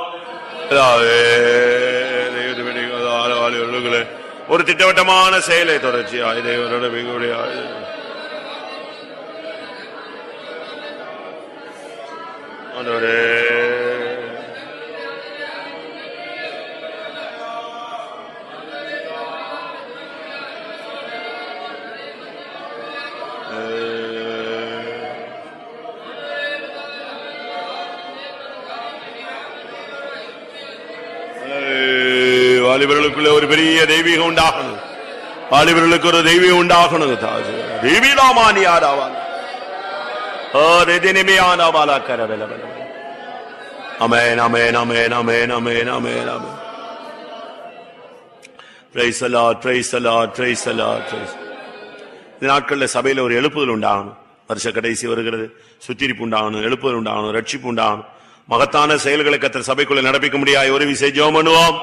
ஒரு திட்டவட்டமான செயலை தொடர்ச்சியாய் தேவனோட மிகுதியா வாலிபர்களுக்குள்ள ஒரு பெரிய தெய்வீகம் உண்டாகணும். வாலிபர்களுக்கு ஒரு தெய்வீகம் உண்டாகணும். தெய்வீகமானி ஆராவான் amen amen amen amen amen amen amen. Praise the lord, praise the lord, praise the lord. இந்த நாட்கள்ல சபையில ஒரு எழுப்புதல் உண்டாகணும். வருஷ கடைசி வருகிறது. சுத்திரிப்பு உண்டாகணும், எழுப்புதல் உண்டாகணும், ரட்சிப்பு உண்டாகணும். மகத்தான செயல்களை கர்த்தர் சபைக்குள்ள நடப்பிக்க முடியாது. ஒரு விசை ஜெபம் பண்ணுவோம்.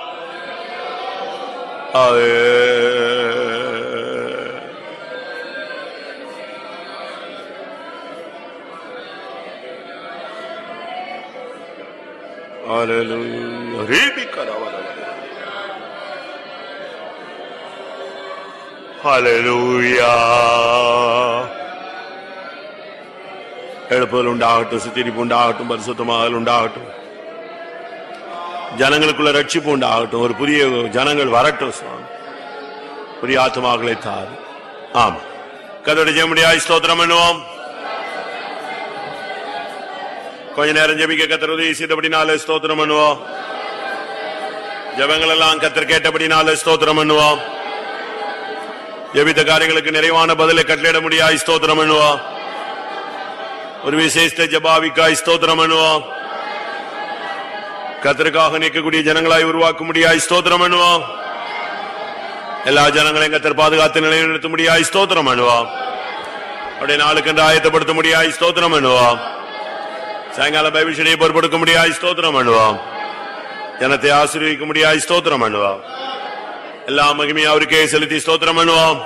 எழுப்புதல் உண்டாகட்டும், சுத்திரிப்பு உண்டாகட்டும், பரிசுத்தமாகல் உண்டாகட்டும், ஜனங்களுக்குள்ள ரட்சிப்பு உண்டாகட்டும், ஒரு புதிய ஜனங்கள் வரட்டும், புதிய ஆத்மாக்களை தாரு. ஆமா, கர்த்தருடைய ஜெபமுடியாய் ஸ்தோத்திரம் பண்ணுவோம். கொஞ்ச நேரம் ஜெபிக்க கர்த்தர் உதவி செய்தபடினாலே ஸ்தோத்திரம் பண்ணுவோம். ஜெபங்கள் எல்லாம் கர்த்தர் கேட்டபடினாலே ஸ்தோத்திரம் பண்ணுவோம். ஜெபித்த காரியங்களுக்கு நிறைவான பதிலை கட்டளையிட முடியாய் ஸ்தோத்திரம் பண்ணுவோம். ஒரு விசேஷ ஜபாவிக்காய் ஸ்தோத்திரம் பண்ணுவோம். கர்த்தருக்காக நிற்கக்கூடிய ஜனங்களாய் உருவாக்க முடியாய் ஸ்தோத்திரம் பண்ணுவோம். எல்லா ஜனங்களையும் கர்த்தர் பாதுகாத்து நிலைநிறுத்த முடியாய் ஸ்தோத்திரம் பண்ணுவோம். அப்படியே நாளுக்கு என்று ஆயத்தப்படுத்த முடியாய் ஸ்தோத்திரம் பண்ணுவோம். சாயங்காலம் பைபிள் ஸ்டடியை பொறுப்படுத்த முடியாய் ஸ்தோத்திரம் பண்ணுவோம். ஜனத்தை ஆசீர்வதிக்க முடியாய் ஸ்தோத்திரம் பண்ணுவோம். எல்லா மகிமையும் அவருக்கே செலுத்தி ஸ்தோத்திரம் பண்ணுவோம்.